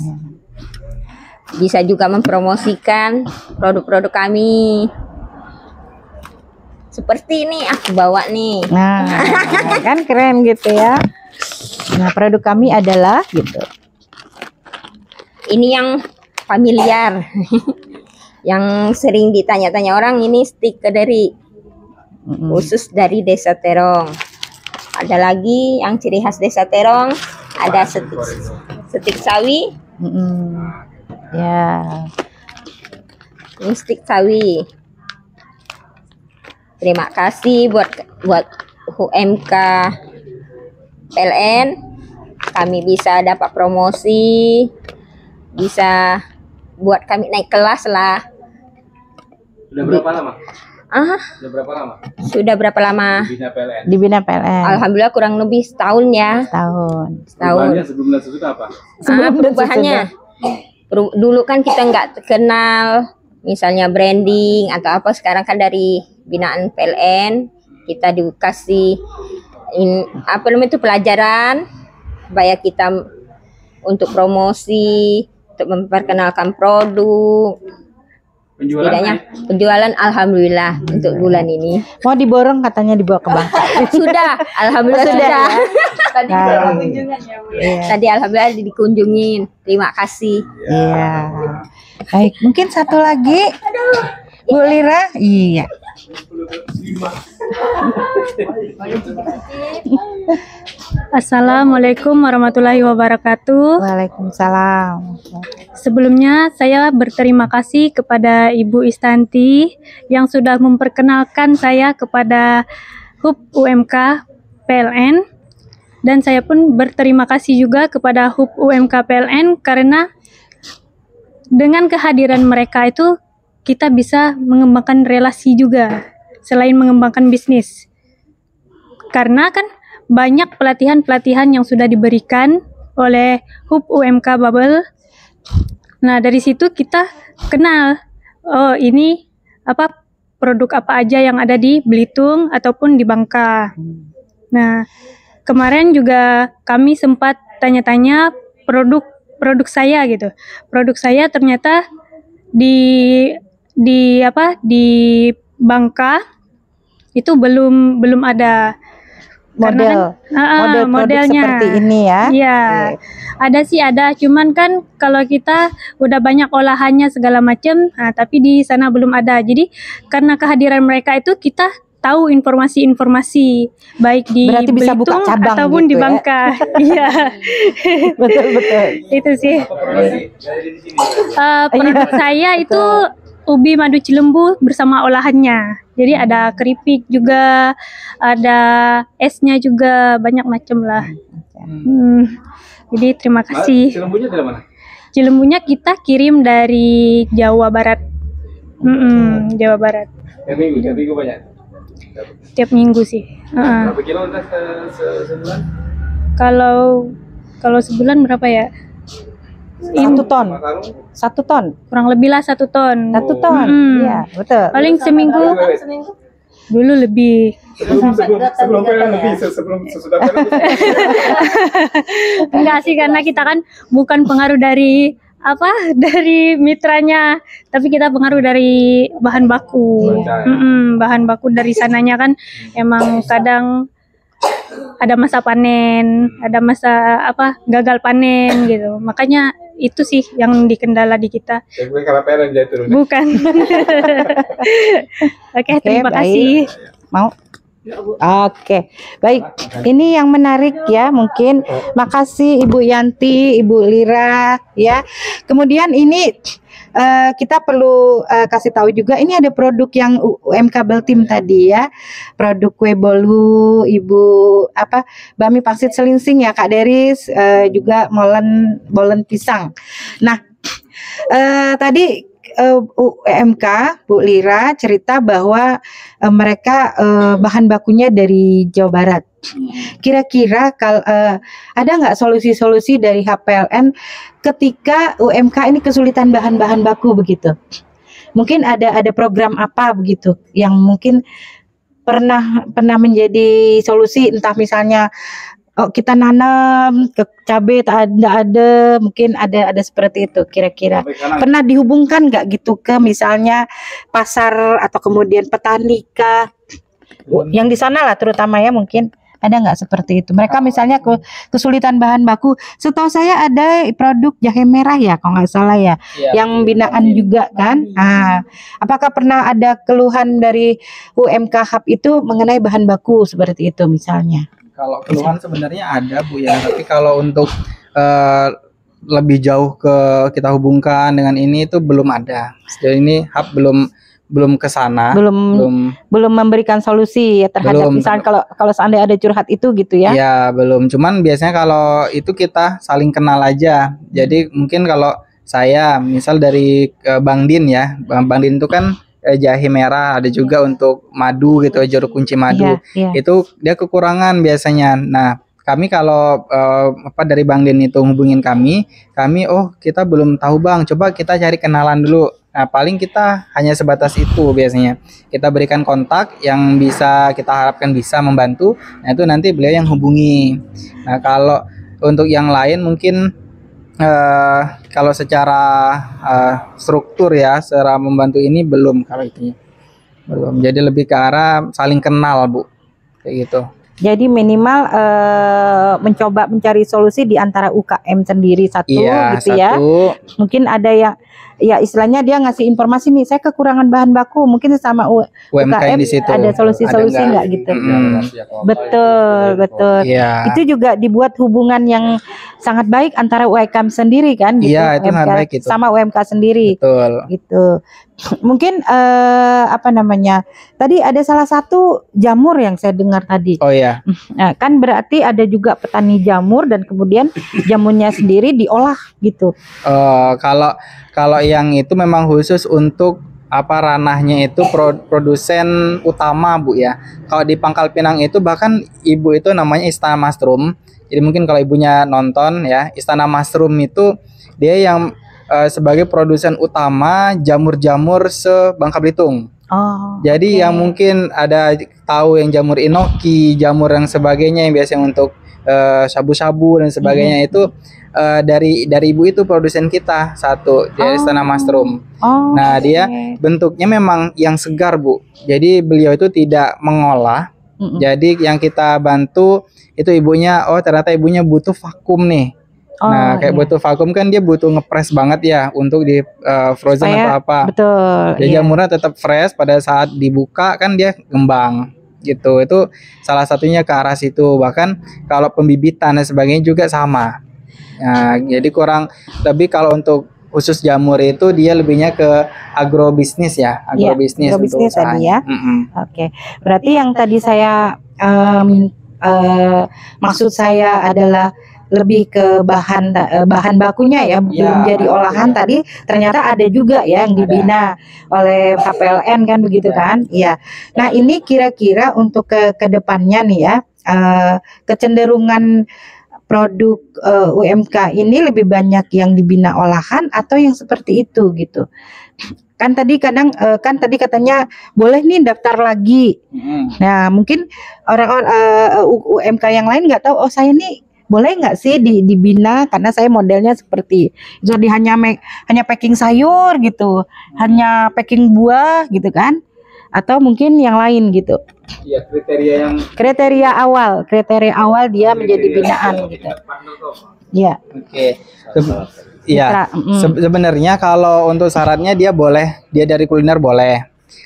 Bisa juga mempromosikan produk-produk kami. Seperti ini aku bawa nih. Nah, kan keren gitu ya. Nah, produk kami adalah gitu. Ini yang familiar. Yang sering ditanya-tanya orang, ini stik kediri. Khusus dari Desa Terong. Ada lagi yang ciri khas Desa Terong, ada stik sawi. Ya. Ini stik sawi. Terima kasih buat UMK PLN. Kami bisa dapat promosi, bisa buat kami naik kelas lah. Sudah berapa lama? Sudah berapa lama? Di Bina PLN. Alhamdulillah kurang lebih setahun ya. Setahun. Sebelum dan sesudah apa? Perubahannya. Dulu kan kita nggak kenal, misalnya branding atau apa. Sekarang kan dari binaan PLN kita dikasih pelajaran supaya kita untuk promosi, untuk memperkenalkan produk. Penjualan alhamdulillah untuk bulan ini. Mau diborong katanya dibawa ke bank. Sudah, alhamdulillah sudah. Ya? Tadi kunjungan ya, Bu. Tadi alhamdulillah dikunjungin. Terima kasih. Iya. Baik, mungkin satu lagi. Bu Lira? Iya. Assalamualaikum warahmatullahi wabarakatuh. Waalaikumsalam. Sebelumnya saya berterima kasih kepada Ibu Istanti yang sudah memperkenalkan saya kepada HUB UMK PLN, dan saya pun berterima kasih juga kepada HUB UMK PLN karena dengan kehadiran mereka itu kita bisa mengembangkan relasi juga selain mengembangkan bisnis. Karena kan banyak pelatihan-pelatihan yang sudah diberikan oleh HUB UMK Bubble. Nah, dari situ kita kenal, oh ini apa produk apa aja yang ada di Belitung ataupun di Bangka. Nah, kemarin juga kami sempat tanya-tanya produk saya gitu. Produk saya ternyata di Bangka itu belum ada Model modelnya seperti ini ya. Iya. Ada sih ada, cuman kan kalau kita udah banyak olahannya segala macam, tapi di sana belum ada. Jadi karena kehadiran mereka itu kita tahu informasi-informasi baik di Berarti bisa buka Belitung cabang ataupun gitu di Bangka. Iya. Betul. Itu sih. Produk saya itu ubi madu Cilembu bersama olahannya. Jadi ada keripik juga, ada esnya juga, banyak macam lah. Jadi terima kasih. Cilembunya dari mana? Cilembunya kita kirim dari Jawa Barat. Jawa Barat. Tiap minggu banyak. Tiap minggu sih. Berapa kilo udah sebulan? Kalau sebulan berapa ya? 1 ton. 1 ton. kurang lebih lah 1 ton. 1 ton. Iya, betul. Paling seminggu dulu lebih. sebelum sesudah Enggak sih, karena kita kan bukan pengaruh dari dari mitranya, tapi kita pengaruh dari bahan baku. Bahan baku dari sananya kan emang kadang ada masa panen, ada masa gagal panen gitu. Makanya itu sih yang dikendala di kita. Bukan. Oke, terima baik. kasih. Mau? Oke, baik. Ini yang menarik ya, mungkin. Makasih Ibu Yanti, Ibu Lira, ya. Kemudian ini kita perlu kasih tahu juga, ini ada produk yang UMK Beltim tadi ya, produk kue bolu, Ibu Bami Pangsit Selingsing ya, Kak Deris, juga bolen pisang. Nah, tadi UMK Bu Lira cerita bahwa mereka bahan bakunya dari Jawa Barat. Kira-kira ada nggak solusi-solusi dari HPLN ketika UMK ini kesulitan bahan-bahan baku begitu? Mungkin ada program apa begitu yang mungkin pernah menjadi solusi, entah misalnya kita nanam ke cabai tak ada, mungkin ada seperti itu kira-kira. Pernah dihubungkan nggak gitu ke misalnya pasar atau kemudian petani kah? Yang di sana lah terutama ya, mungkin ada nggak seperti itu? Mereka misalnya kesulitan bahan baku. Setahu saya ada produk jahe merah ya, kalau nggak salah ya, yang binaan juga kan. Apakah pernah ada keluhan dari UMK Hub itu mengenai bahan baku seperti itu misalnya? Kalau keluhan sebenarnya ada Bu ya, tapi kalau untuk lebih jauh kita hubungkan dengan ini itu belum ada. Sejauh ini Hub belum ke sana, belum memberikan solusi ya terhadap misalnya kalau seandainya ada curhat itu gitu ya. Ya, belum. Cuman biasanya kalau itu kita saling kenal aja. Jadi mungkin kalau saya misal dari Bang Din ya. Bang Din itu kan jahe merah, ada juga untuk madu gitu, jeruk kunci madu. Itu dia kekurangan biasanya. Nah, kami kalau dari Bang Din itu hubungin kami kita belum tahu Bang, coba kita cari kenalan dulu. Nah, paling kita hanya sebatas itu biasanya. Kita berikan kontak yang bisa kita harapkan bisa membantu. Nah, itu nanti beliau yang hubungi. Nah, kalau untuk yang lain mungkin kalau secara struktur ya, secara membantu ini belum, kalau itunya belum. Jadi lebih ke arah saling kenal Bu, kayak gitu. Jadi minimal mencoba mencari solusi di antara UKM sendiri gitu ya. Mungkin ada yang ya istilahnya dia ngasih informasi nih, saya kekurangan bahan baku, mungkin sama UMKM di situ ada solusi-solusi nggak gitu. Betul. Ya. Itu juga dibuat hubungan yang sangat baik antara UMKM sendiri kan gitu. Iya, itu sangat baik itu. Sama UMK sendiri. Betul. Gitu. Mungkin tadi ada salah satu jamur yang saya dengar tadi. Oh ya. Nah, kan berarti ada juga petani jamur dan kemudian jamurnya sendiri diolah gitu. Kalau yang itu memang khusus untuk ranahnya itu produsen utama Bu ya. Kalau di Pangkal Pinang itu bahkan ibu itu namanya Istana Mushroom. Jadi mungkin kalau ibunya nonton ya, Istana Mushroom itu dia yang sebagai produsen utama jamur-jamur se-Bangka Belitung. Jadi yang mungkin ada tahu yang jamur inoki, jamur yang sebagainya yang biasanya untuk sabu-sabu dan sebagainya itu dari ibu itu produsen kita satu dari Istana Mushroom. Nah, dia bentuknya memang yang segar Bu. Jadi beliau itu tidak mengolah. Jadi yang kita bantu itu ibunya, ternyata ibunya butuh vakum nih. Nah, kayak butuh vakum kan dia butuh ngepres banget ya untuk di frozen atau apa. Betul. Jadi jamurnya tetap fresh pada saat dibuka kan dia ngembang gitu. Itu salah satunya ke arah situ. Bahkan kalau pembibitan dan sebagainya juga sama. Nah, jadi kurang lebih kalau untuk khusus jamur itu dia lebihnya ke agrobisnis ya, agrobisnis tadi ya. Oke. Berarti yang tadi saya maksud saya adalah lebih ke bahan bakunya ya, belum jadi olahan tadi. Ternyata ada juga ya yang dibina oleh HPLN kan begitu kan? Iya. Nah, ini kira-kira untuk ke depannya nih ya, kecenderungan produk UMK ini lebih banyak yang dibina olahan atau yang seperti itu gitu. Kan tadi katanya boleh nih daftar lagi. Nah, mungkin orang-orang UMK yang lain nggak tahu, oh saya nih boleh nggak sih dibina karena saya modelnya seperti jadi hanya packing sayur gitu, hanya packing buah gitu kan, atau mungkin yang lain gitu. Iya, kriteria awal dia menjadi binaan gitu. Iya. Oke. Iya. Sebenarnya kalau untuk syaratnya dia dari kuliner boleh.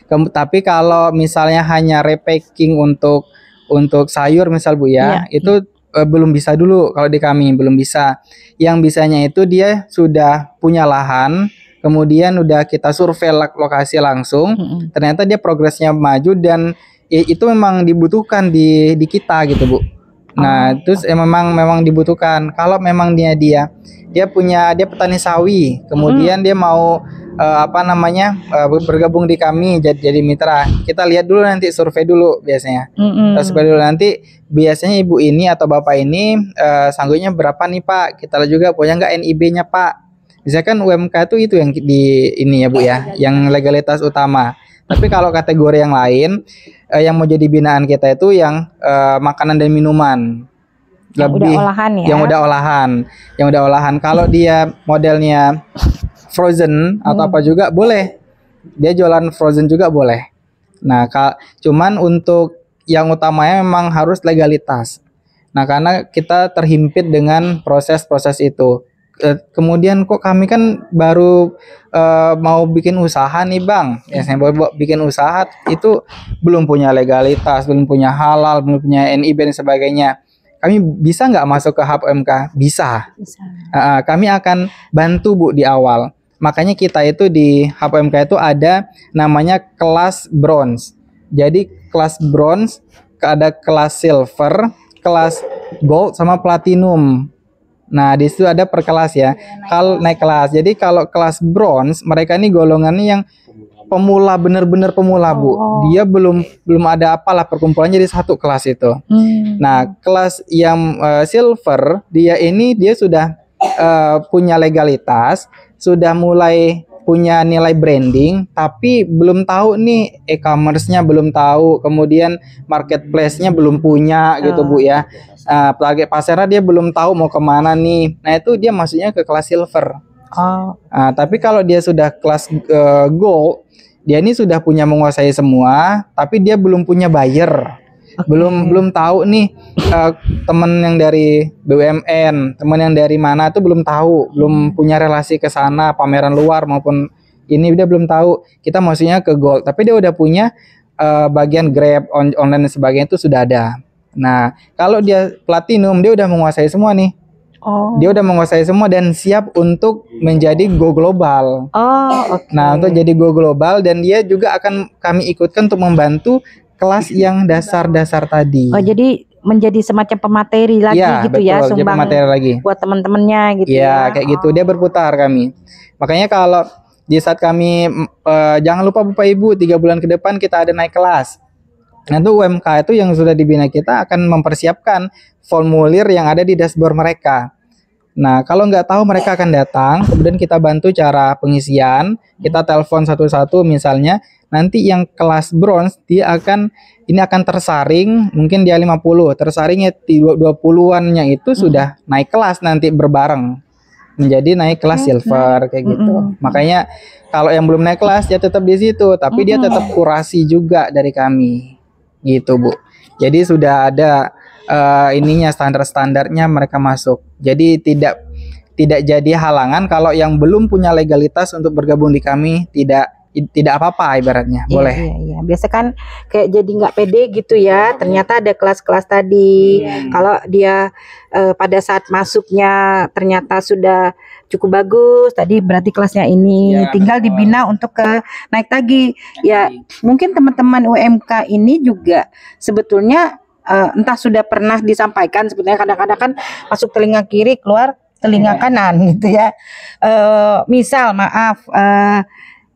Tapi kalau misalnya hanya repacking untuk sayur misal Bu ya, itu belum bisa dulu kalau di kami, belum bisa. Yang bisanya itu dia sudah punya lahan, kemudian udah kita survei lokasi langsung, ternyata dia progresnya maju dan itu memang dibutuhkan di kita gitu Bu. Nah, terus memang dibutuhkan. Kalau memang dia petani sawi, kemudian dia mau bergabung di kami jadi mitra. Kita lihat dulu nanti, survei dulu biasanya. Kita survei dulu nanti biasanya ibu ini atau bapak ini sanggupnya berapa nih Pak? Kita lihat juga punya nggak NIB-nya Pak. Misalkan UMK itu yang di ini ya Bu ya, yang legalitas utama. Tapi kalau kategori yang lain yang mau jadi binaan kita itu yang makanan dan minuman. Lebih udah olahan ya. Yang udah olahan. Kalau dia modelnya frozen atau apa juga boleh. Dia jualan frozen juga boleh. Nah, cuman untuk yang utamanya memang harus legalitas. Nah, karena kita terhimpit dengan proses-proses itu. Kemudian kok kami kan baru mau bikin usaha nih Bang. Ya, saya baru bikin usaha itu belum punya legalitas, belum punya halal, belum punya NIB dan sebagainya. Kami bisa nggak masuk ke hub UMK? Bisa. Kami akan bantu Bu di awal. Makanya kita itu di hub UMK itu ada namanya kelas bronze. Jadi kelas bronze, ada kelas silver, kelas gold sama platinum. Nah, di situ ada per kelas ya. Kalau naik kelas. Jadi kalau kelas bronze, mereka ini golongannya yang pemula, bener-bener pemula Bu. Dia belum ada apalah perkumpulannya di satu kelas itu. Nah, kelas yang silver, dia sudah punya legalitas, sudah mulai punya nilai branding, tapi belum tahu nih e-commerce-nya, belum tahu, kemudian marketplace-nya belum punya gitu Bu ya. Target pasarnya dia belum tahu mau kemana nih. Nah, itu dia masuknya ke kelas silver. Tapi kalau dia sudah kelas gold, dia ini sudah punya menguasai semua, tapi dia belum punya buyer. Belum tahu nih teman yang dari BUMN, teman yang dari mana itu belum tahu, belum punya relasi ke sana, pameran luar maupun ini dia belum tahu. Kita maksudnya ke gold, tapi dia udah punya bagian Grab, online dan sebagainya itu sudah ada. Nah, kalau dia platinum, dia udah menguasai semua nih. Dia udah menguasai semua dan siap untuk menjadi go global. Nah, untuk jadi go global, dan dia juga akan kami ikutkan untuk membantu kelas yang dasar-dasar tadi. Jadi menjadi semacam pemateri lagi gitu ya, betul, sumbang pemateri lagi buat teman-temannya gitu ya. Kayak gitu, dia berputar kami. Makanya kalau di saat kami jangan lupa Bapak Ibu, 3 bulan ke depan kita ada naik kelas. Nah, itu UMK itu yang sudah dibina kita akan mempersiapkan formulir yang ada di dashboard mereka. Nah, kalau nggak tahu mereka akan datang, kemudian kita bantu cara pengisian, kita telepon satu-satu misalnya, nanti yang kelas bronze dia akan tersaring, mungkin dia 50, tersaringnya 20-annya itu sudah naik kelas nanti berbareng menjadi naik kelas silver kayak gitu. Makanya kalau yang belum naik kelas dia tetap di situ, tapi dia tetap kurasi juga dari kami. Gitu Bu. Jadi sudah ada ininya, standar-standarnya mereka masuk. Jadi tidak jadi halangan kalau yang belum punya legalitas untuk bergabung di kami, tidak apa-apa ibaratnya. Boleh. Iya. Biasa kan kayak jadi nggak pede gitu ya. Ternyata ada kelas-kelas tadi. Kalau dia pada saat masuknya ternyata sudah cukup bagus, tadi berarti kelasnya ini tinggal dibina untuk ke naik lagi. Ya, mungkin teman-teman UMK ini juga sebetulnya entah sudah pernah disampaikan, sebetulnya kadang-kadang kan masuk telinga kiri keluar telinga kanan gitu ya. Misal maaf,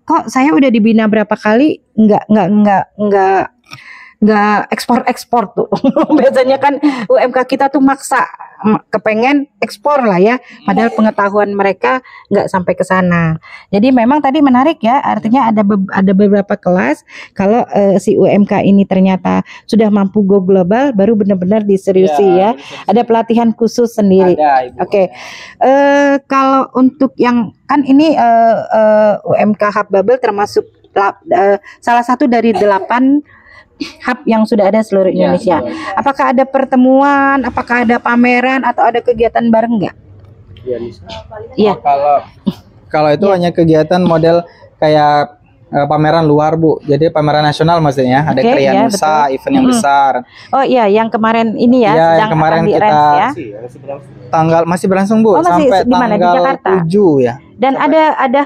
kok saya udah dibina berapa kali nggak nggak ekspor tuh. Biasanya kan UMK kita tuh maksa kepengen ekspor lah ya, padahal pengetahuan mereka nggak sampai ke sana. Jadi memang tadi menarik ya, artinya ada beberapa kelas kalau si UMK ini ternyata sudah mampu go global, baru benar-benar diseriusi ya. Ada pelatihan khusus sendiri. Oke. Kalau untuk yang kan ini UMK Hub Bubble termasuk salah satu dari 8 hub yang sudah ada seluruh Indonesia. Apakah ada pertemuan, apakah ada pameran atau ada kegiatan bareng nggak? Iya. Kalau itu hanya kegiatan model kayak pameran luar, Bu. Jadi pameran nasional maksudnya. Ada Kriya Nusa, event yang besar. Oh iya, yang kemarin ini ya, Iya, sedang yang kemarin akan di kita arrange ya. tanggal masih berlangsung, Bu, sampai di mana? Di tanggal Jakarta? 7 ya. Dan ada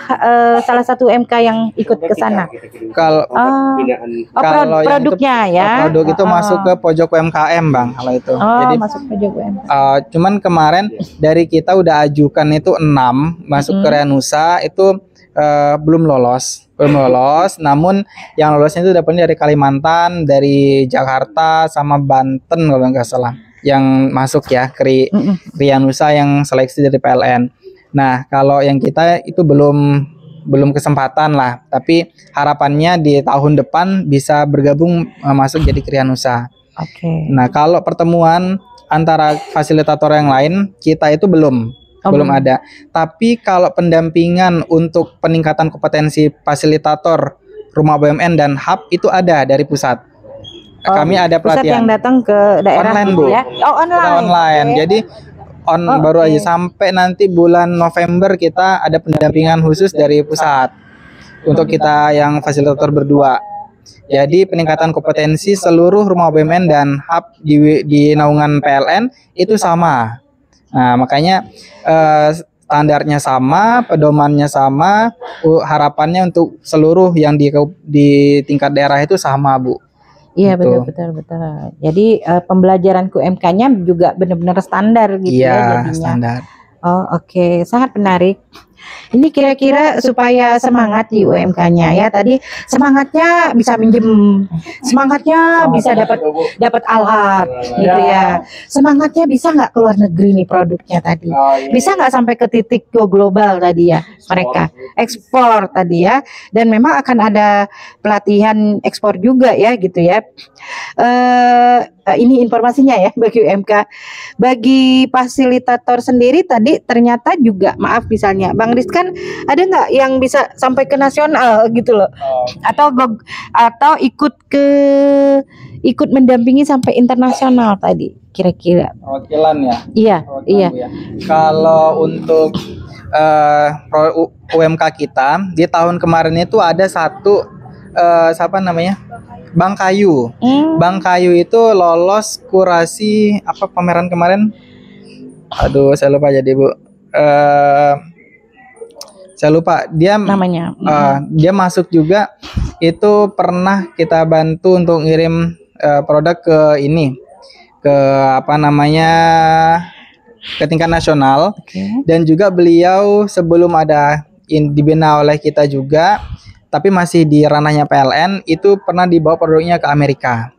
salah satu UMK yang ikut ke sana. Kalau kalau yang produknya itu, ya. produk itu masuk ke pojok UMKM, Bang, kalau itu. Jadi masuk pojok UMK. cuman kemarin dari kita udah ajukan itu 6 masuk ke Kriya Nusa itu belum lolos. Namun yang lolosnya itu dapatnya dari Kalimantan, dari Jakarta sama Banten kalau nggak salah. Yang masuk ya Kriya Nusa yang seleksi dari PLN. Nah, kalau yang kita itu belum kesempatan lah, tapi harapannya di tahun depan bisa bergabung masuk jadi Kriya Nusa. Oke. Nah, kalau pertemuan antara fasilitator yang lain kita itu belum ada. Tapi kalau pendampingan untuk peningkatan kompetensi fasilitator rumah BUMN dan hub itu ada dari pusat. Kami ada pelatihan. Pusat yang datang ke daerah online, gitu Bu. ya. Online. Okay. Jadi baru aja sampai nanti bulan November kita ada pendampingan khusus dari pusat untuk kita yang fasilitator berdua. Jadi peningkatan kompetensi seluruh rumah BUMN dan hub di naungan PLN itu sama. Nah, makanya standarnya sama, pedomannya sama, harapannya untuk seluruh yang di tingkat daerah itu sama, Bu. Iya, Gitu. betul. Jadi pembelajaran UMK-nya juga benar-benar standar gitu ya jadinya. Standar. Oh, oke. Sangat menarik. Ini kira-kira supaya semangat di UMK-nya ya. Tadi semangatnya bisa minjem, semangatnya bisa dapat alat gitu ya. Semangatnya bisa nggak keluar negeri nih produknya tadi. Bisa nggak sampai ke titik go global tadi ya mereka. Ekspor tadi ya. Dan memang akan ada pelatihan ekspor juga ya gitu ya. Ini informasinya ya bagi UMK. Bagi fasilitator sendiri tadi ternyata juga maaf misalnya Bang Rizkan ada nggak yang bisa sampai ke nasional gitu loh, atau ikut mendampingi sampai internasional tadi kira-kira? Perwakilan ya. Iya. Ya. Kalau untuk UMK kita di tahun kemarin itu ada satu siapa namanya? Bang Kayu. Bang Kayu itu lolos kurasi apa pameran kemarin? Aduh, saya lupa jadi, Bu. Saya lupa dia Namanya. Dia masuk juga, itu pernah kita bantu untuk ngirim produk ke ini, ke apa namanya, ke tingkat nasional. Dan juga beliau sebelum dibina oleh kita juga, tapi masih di ranahnya PLN, itu pernah dibawa produknya ke Amerika.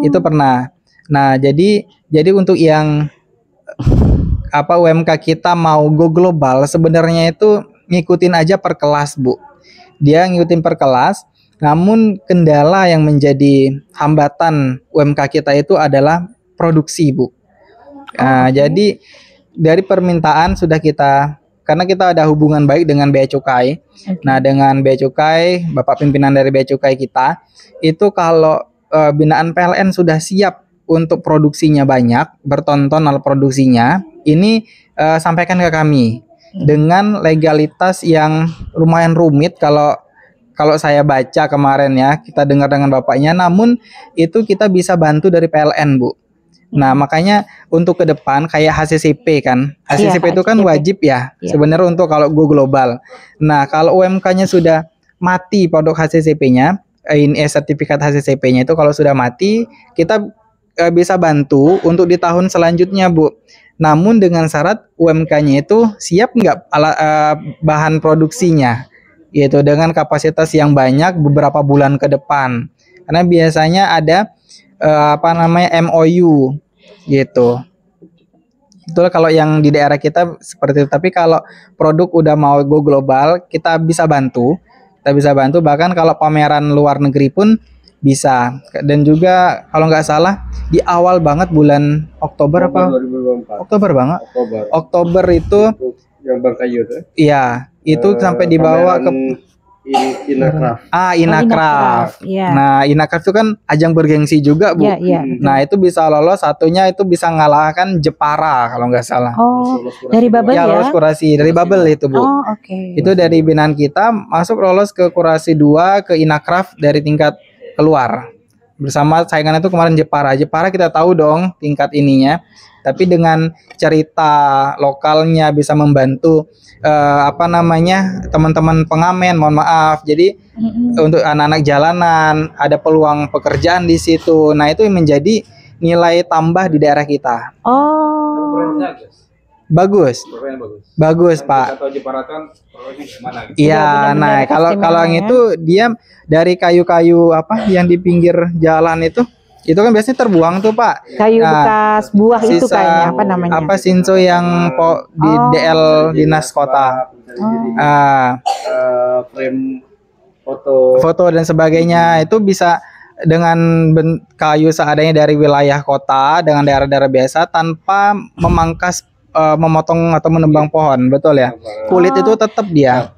Itu pernah. Nah, jadi untuk yang UMK kita mau go global sebenarnya itu ngikutin aja per kelas, Bu. Dia ngikutin per kelas, namun kendala yang menjadi hambatan UMK kita itu adalah produksi, Bu. Jadi dari permintaan sudah karena kita ada hubungan baik dengan Bea Cukai. Nah, dengan Bea Cukai, Bapak pimpinan dari Bea Cukai kita, itu kalau binaan PLN sudah siap untuk produksinya banyak, bertonton alat produksinya, ini sampaikan ke kami dengan legalitas yang lumayan rumit kalau saya baca kemarin ya, kita dengar dengan Bapaknya, namun itu kita bisa bantu dari PLN, Bu. Nah, makanya untuk ke depan kayak HCCP kan. HCCP itu kan wajib ya sebenarnya untuk kalau go global. Nah, kalau UMK-nya sudah mati produk HCCP-nya, ini sertifikat HCCP-nya itu kalau sudah mati, kita bisa bantu untuk di tahun selanjutnya, Bu. Namun dengan syarat UMK-nya itu siap nggak bahan produksinya, yaitu dengan kapasitas yang banyak beberapa bulan ke depan. Karena biasanya ada MOU gitu. Itulah kalau yang di daerah kita seperti itu. Tapi kalau produk udah mau go global, kita bisa bantu. Bahkan kalau pameran luar negeri pun bisa. Dan juga kalau nggak salah di awal banget bulan Oktober 2024. Oktober banget. Oktober itu yang Bang Kayu tuh. iya, itu sampai dibawa ke Inacraft. Inacraft. Iya. Nah, Inacraft itu kan ajang bergengsi juga, Bu. Iya, iya. Nah, itu bisa lolos, satunya itu bisa ngalahkan Jepara kalau nggak salah. Oh, dari Bubble Ya, ya? lolos kurasi dari Bubble itu, Bu. Oh, oke. Itu dari binaan kita masuk lolos ke kurasi 2 ke Inacraft dari tingkat keluar. Bersama saingan itu kemarin Jepara. Jepara kita tahu dong tingkat ininya. Tapi dengan cerita lokalnya bisa membantu teman-teman pengamen, mohon maaf. Jadi untuk anak-anak jalanan ada peluang pekerjaan di situ. Nah, itu menjadi nilai tambah di daerah kita. Oh. Bagus, Pak. Iya, nah kalau yang itu dia dari kayu-kayu yang di pinggir jalan itu kan biasanya terbuang tuh, Pak. Kayu Nah, bekas buah itu sisa kayaknya apa namanya? Sinso yang di DL Dinas Kota. Frame foto. Foto dan sebagainya itu bisa dengan kayu seadanya dari wilayah kota dengan daerah-daerah biasa tanpa memotong atau menebang pohon, betul ya? Kulit itu tetap dia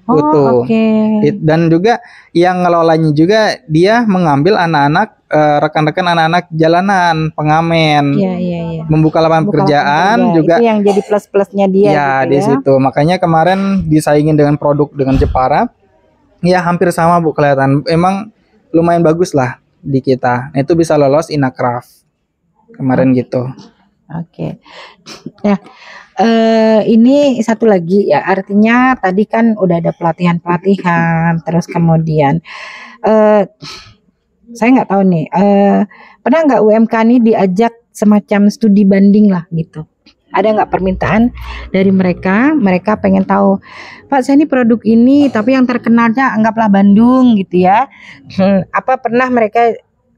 utuh. Oke. Dan juga yang ngelolanya juga dia mengambil anak-anak rekan-rekan anak-anak jalanan, pengamen. Iya. Membuka lapangan pekerjaan juga. Itu yang jadi plus-plusnya dia Ya, gitu di ya. situ. Makanya kemarin disaingin dengan produk dengan Jepara. Ya, hampir sama, Bu, kelihatan. Emang lumayan bagus lah di kita. Nah, itu bisa lolos Inacraft. Kemarin gitu. Oke. Nah, ini satu lagi ya, artinya tadi kan udah ada pelatihan, terus kemudian saya nggak tahu nih, pernah nggak UMK nih diajak semacam studi banding lah gitu? Ada nggak permintaan dari mereka pengen tahu, Pak, saya ini produk ini, tapi yang terkenalnya anggaplah Bandung gitu ya. Apa pernah mereka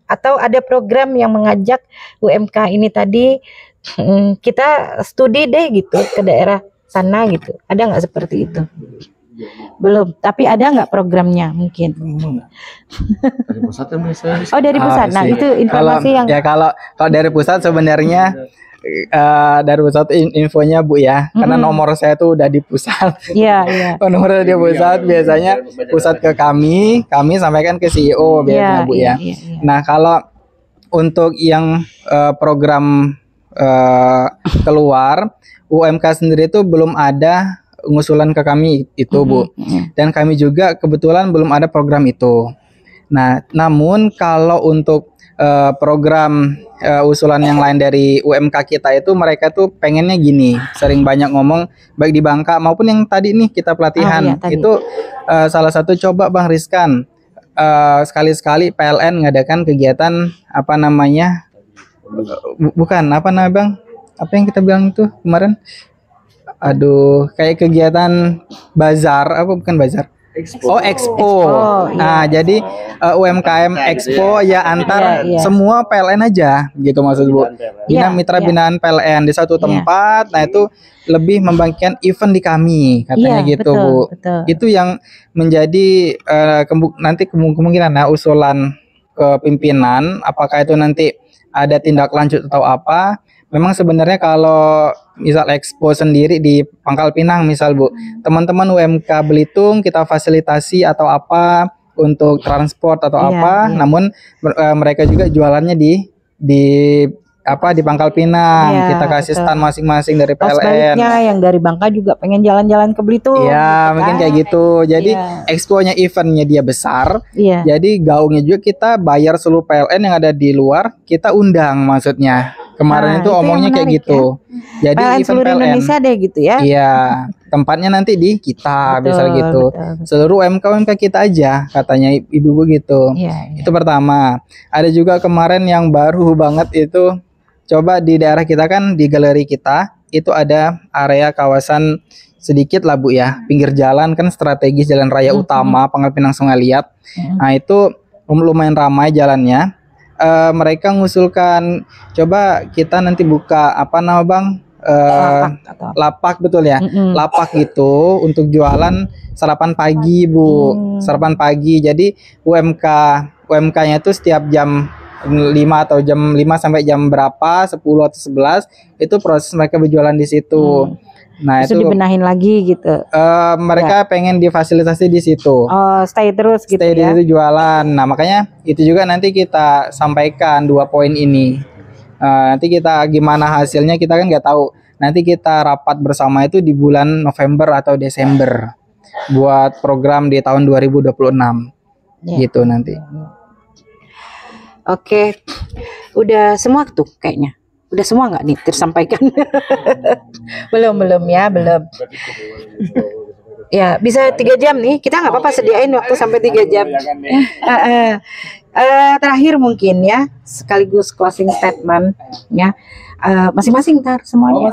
atau ada program yang mengajak UMK ini tadi, kita studi deh gitu ke daerah sana gitu? Ada nggak seperti itu? Belum, tapi ada nggak programnya mungkin? Dari pusat yang biasa. Oh, dari pusat. Nah, itu informasi yang kalau dari pusat sebenarnya dari pusat infonya, Bu, ya. Karena nomor saya tuh udah di pusat. Iya. Nomor di pusat biasanya pusat ke kami sampaikan ke CEO biasanya, Bu, ya. Nah, kalau untuk yang program keluar UMK sendiri itu belum ada ngusulan ke kami itu, Bu. Dan kami juga kebetulan belum ada program itu. Nah, namun kalau untuk program usulan yang lain dari UMK kita itu, mereka tuh pengennya gini, sering banyak ngomong baik di Bangka maupun yang tadi nih kita pelatihan. Tadi. Itu salah satu, coba Bang Rizkan sekali-sekali PLN ngadakan kegiatan Bang? Apa yang kita bilang itu kemarin? Aduh, kayak kegiatan bazar, bukan bazar? Expo. Nah, jadi UMKM Expo ya antar semua PLN aja gitu, maksud Bu. Mitra binaan PLN di satu tempat. Nah, itu lebih membagikan event di kami katanya gitu, betul, Bu. Betul. Itu yang menjadi nanti kemungkinan usulan ke pimpinan, apakah itu nanti ada tindak lanjut atau apa. Memang sebenarnya kalau misal Expo sendiri di Pangkal Pinang misal, Bu, teman-teman UMK Belitung kita fasilitasi atau apa untuk transport atau namun mereka juga jualannya di Pangkal Pinang. Kita kasih stand masing-masing dari PLN. Sebaliknya yang dari Bangka juga pengen jalan-jalan ke Belitung. Iya, mungkin kayak gitu. Jadi exponya, eventnya dia besar. Jadi gaungnya juga kita bayar seluruh PLN yang ada di luar, kita undang maksudnya. Kemarin itu omongnya kayak gitu. Jadi PLN event seluruh PLN Indonesia deh gitu ya. Iya, tempatnya nanti di kita, bisa gitu. Betul. Seluruh UMK kita aja katanya ibu-ibu gitu. Itu pertama. Ada juga kemarin yang baru banget itu, coba di daerah kita kan di galeri kita itu ada area kawasan sedikit lah, Bu, ya, pinggir jalan kan strategis, jalan raya utama Pangkal Pinang Sungai Liat. Nah, itu lumayan ramai jalannya. Mereka ngusulkan coba kita nanti buka apa nama Bang? Lapak betul ya. Lapak gitu untuk jualan sarapan pagi Bu. Sarapan pagi. Jadi UMK-nya itu setiap jam 5 atau jam 5 sampai jam berapa, 10 atau 11 itu proses mereka berjualan di situ. Nah, itu dibenahin lagi gitu. Mereka pengen difasilitasi di situ. Oh, stay terus gitu Stay ya. di situ jualan. Nah, makanya itu juga nanti kita sampaikan 2 poin ini. Nanti kita gimana hasilnya kita kan nggak tahu. Nanti kita rapat bersama itu di bulan November atau Desember buat program di tahun 2026. Gitu nanti. Oke. Udah semua tuh kayaknya. Udah semua nggak nih tersampaikan? belum ya, belum. Ya, bisa 3 jam nih. Kita nggak apa-apa sediain waktu sampai 3 jam. Terakhir mungkin ya, sekaligus closing statement ya. Masing-masing ntar semuanya.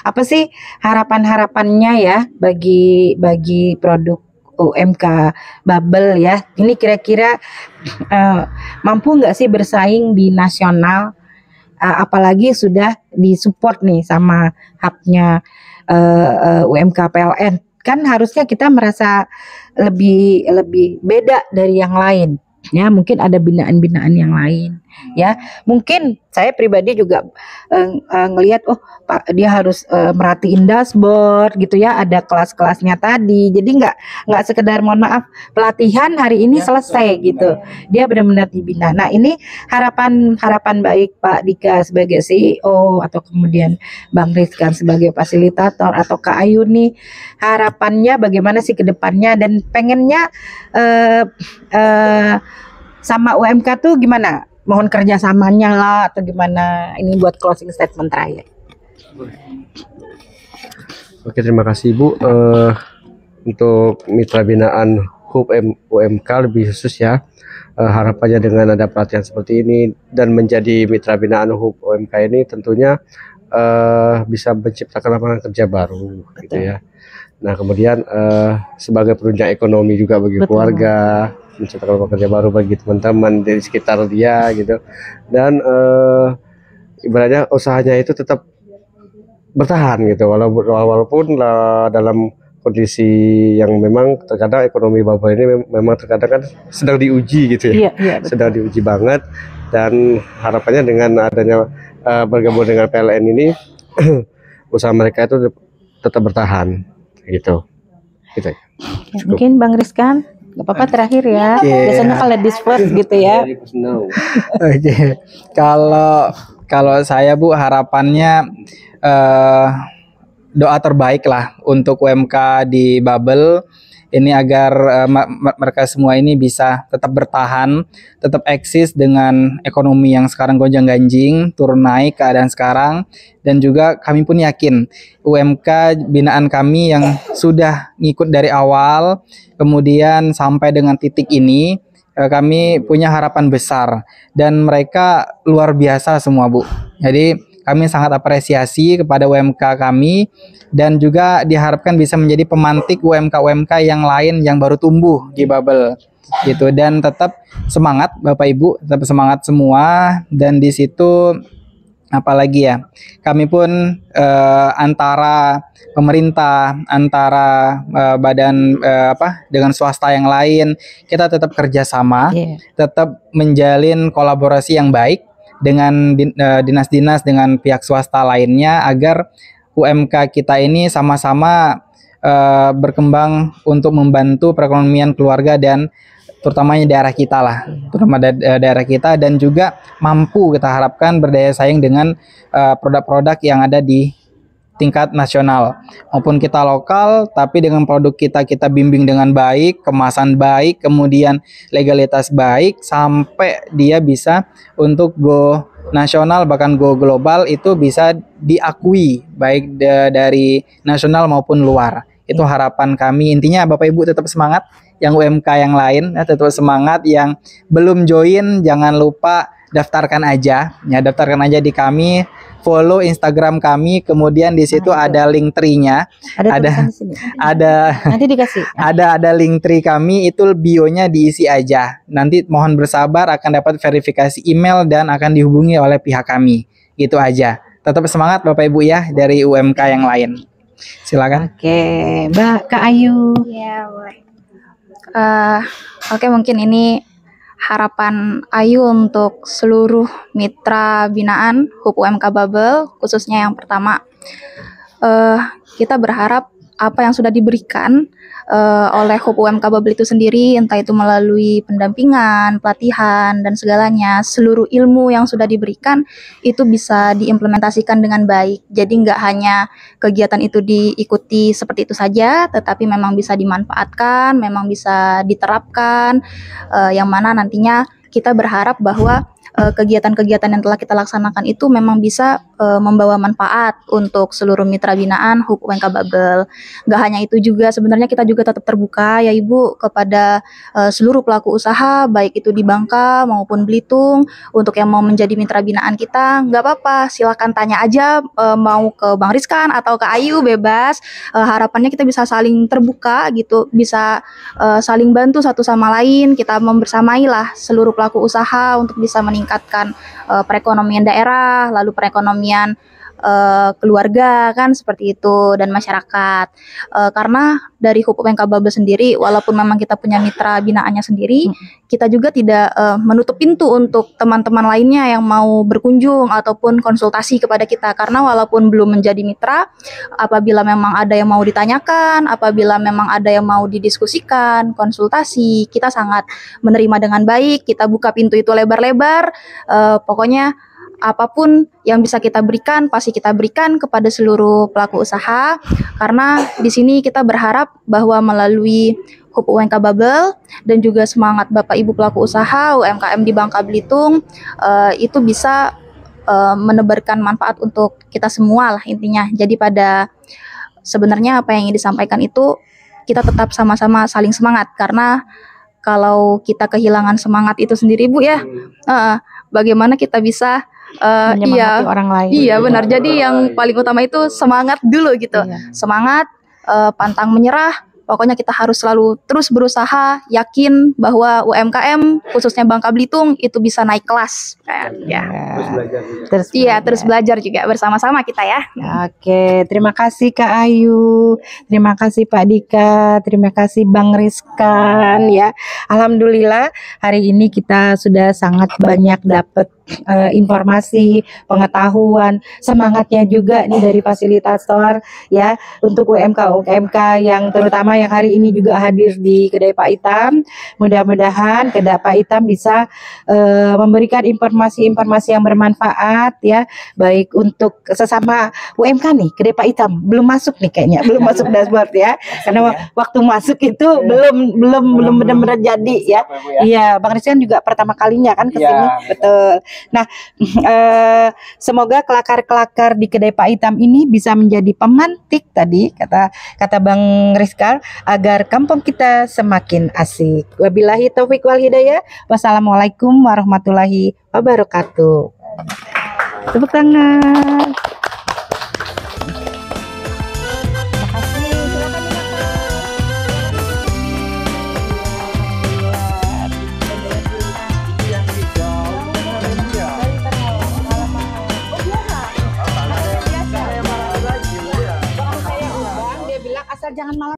Apa sih harapan-harapannya ya bagi produk UMK Bubble ya? Ini kira-kira mampu nggak sih bersaing di nasional? Apalagi sudah disupport nih sama hubnya UMK PLN, kan harusnya kita merasa lebih beda dari yang lain ya. Mungkin ada binaan-binaan yang lain ya. Mungkin saya pribadi juga ngelihat Pak dia harus merhatiin dashboard gitu ya, ada kelas-kelasnya tadi. Jadi nggak sekedar mohon maaf pelatihan hari ini selesai gitu. Dia benar-benar dibina. Nah, ini harapan baik Pak Dika sebagai CEO atau kemudian Bang Rizkan sebagai fasilitator atau Kak Ayu nih, harapannya bagaimana sih ke depannya dan pengennya sama UMK tuh gimana? Mohon kerjasamanya lah atau gimana? Ini buat closing statement terakhir. Oke, terima kasih Ibu. Untuk mitra binaan HUB UMK lebih khusus ya, harapannya dengan ada pelatihan seperti ini dan menjadi mitra binaan HUB UMK ini tentunya bisa menciptakan lapangan kerja baru gitu ya. Nah, kemudian sebagai penunjang ekonomi juga bagi keluarga, menciptakan lapangan kerja baru bagi teman-teman di sekitar dia gitu. Dan ibaratnya usahanya itu tetap bertahan gitu, walaupun dalam kondisi yang memang terkadang ekonomi Bubble ini memang terkadang kan sedang diuji gitu ya. Iya, sedang diuji banget, dan harapannya dengan adanya bergabung dengan PLN ini usaha mereka itu tetap bertahan gitu. Ya, mungkin Bang Rizkan nggak apa-apa terakhir ya. Biasanya kalau first gitu ya. Oke. Kalau saya Bu, harapannya doa terbaik lah untuk UMK di Bubble ini agar mereka semua ini bisa tetap bertahan, tetap eksis dengan ekonomi yang sekarang gonjang-ganjing, turun naik keadaan sekarang. Dan juga kami pun yakin UMK binaan kami yang sudah ngikut dari awal kemudian sampai dengan titik ini, kami punya harapan besar dan mereka luar biasa semua Bu. Jadi kami sangat apresiasi kepada UMK kami dan juga diharapkan bisa menjadi pemantik UMK-UMK yang lain yang baru tumbuh di Bubble gitu. Dan tetap semangat Bapak Ibu, tetap semangat semua. Dan di situ apalagi ya, kami pun antara pemerintah, antara badan dengan swasta yang lain, kita tetap kerjasama, tetap menjalin kolaborasi yang baik dengan dinas-dinas, dengan pihak swasta lainnya agar UMK kita ini sama-sama berkembang untuk membantu perekonomian keluarga dan terutamanya daerah kita lah, terutama daerah kita, dan juga mampu kita harapkan berdaya saing dengan produk-produk yang ada di tingkat nasional maupun kita lokal, tapi dengan produk kita bimbing dengan baik, kemasan baik, kemudian legalitas baik sampai dia bisa untuk go nasional bahkan go global, itu bisa diakui baik dari nasional maupun luar. Itu harapan kami. Intinya Bapak Ibu tetap semangat, yang UMK yang lain tetap semangat, yang belum join jangan lupa daftarkan aja ya, daftarkan aja di kami follow Instagram kami, kemudian di situ ada link tree-nya. Tulisan di sini. Ada Nanti dikasih. ada link tree kami, itu bio-nya diisi aja. Nanti mohon bersabar, akan dapat verifikasi email dan akan dihubungi oleh pihak kami. Gitu aja. Tetap semangat Bapak Ibu ya dari UMK yang lain. Silakan. Oke, Mbak Kak Ayu. Ya, boleh. Oke, mungkin ini harapan Ayu untuk seluruh mitra binaan HUP UMK Babel, khususnya yang pertama. Kita berharap apa yang sudah diberikan oleh HUP UMK Babel itu sendiri, entah itu melalui pendampingan, pelatihan, dan segalanya, seluruh ilmu yang sudah diberikan itu bisa diimplementasikan dengan baik. Jadi nggak hanya kegiatan itu diikuti seperti itu saja, tetapi memang bisa dimanfaatkan, memang bisa diterapkan, yang mana nantinya kita berharap bahwa kegiatan-kegiatan yang telah kita laksanakan itu memang bisa membawa manfaat untuk seluruh mitra binaan HUP UMK Babel. Gak hanya itu juga, sebenarnya kita juga tetap terbuka ya Ibu kepada seluruh pelaku usaha, baik itu di Bangka maupun Belitung, untuk yang mau menjadi mitra binaan kita, nggak apa-apa, silakan tanya aja, mau ke Bang Rizkan atau ke Ayu, bebas. Harapannya kita bisa saling terbuka gitu, bisa saling bantu satu sama lain, kita membersamai lah seluruh pelaku usaha untuk bisa meningkatkan perekonomian daerah, lalu perekonomian keluarga kan seperti itu, dan masyarakat. Karena dari HUP UMK Babel sendiri, walaupun memang kita punya mitra binaannya sendiri, kita juga tidak menutup pintu untuk teman-teman lainnya yang mau berkunjung ataupun konsultasi kepada kita. Karena walaupun belum menjadi mitra, apabila memang ada yang mau ditanyakan, apabila memang ada yang mau didiskusikan, konsultasi, kita sangat menerima dengan baik. Kita buka pintu itu lebar-lebar. Pokoknya apapun yang bisa kita berikan, pasti kita berikan kepada seluruh pelaku usaha, karena di sini kita berharap bahwa melalui HUP UMK Babel dan juga semangat Bapak Ibu pelaku usaha UMKM di Bangka Belitung, itu bisa menebarkan manfaat untuk kita semua lah intinya. Jadi pada sebenarnya apa yang ingin disampaikan itu, kita tetap sama-sama saling semangat, karena kalau kita kehilangan semangat itu sendiri Bu ya, bagaimana kita bisa Menyemangati orang lain. Iya benar. Jadi yang paling utama itu semangat dulu gitu. Iya. Semangat, pantang menyerah. Pokoknya kita harus selalu terus berusaha, yakin bahwa UMKM khususnya Bangka Belitung itu bisa naik kelas. Ya. Terus belajar juga bersama-sama kita ya. Oke, terima kasih Kak Ayu, terima kasih Pak Dika, terima kasih Bang Rizkan ya. Alhamdulillah hari ini kita sudah sangat banyak dapat informasi, pengetahuan, semangatnya juga nih dari fasilitator ya untuk UMK yang terutama yang hari ini juga hadir di Kedai Pak Itam. Mudah-mudahan Kedai Pak Itam bisa memberikan informasi-informasi yang bermanfaat ya, baik untuk sesama UMK nih. Kedai Pak Itam belum masuk nih kayaknya, belum masuk dashboard ya, karena waktu masuk itu belum benar-benar jadi ya. Iya, Bang Rizkan juga pertama kalinya kan ke sini, betul. Nah, semoga kelakar-kelakar di Kedai Pak Itam ini bisa menjadi pemantik tadi kata Bang Rizkan, agar kampung kita semakin asik. Wabillahi taufik wal hidayah. Wassalamualaikum warahmatullahi wabarakatuh. Tepuk tangan. Asal jangan malam.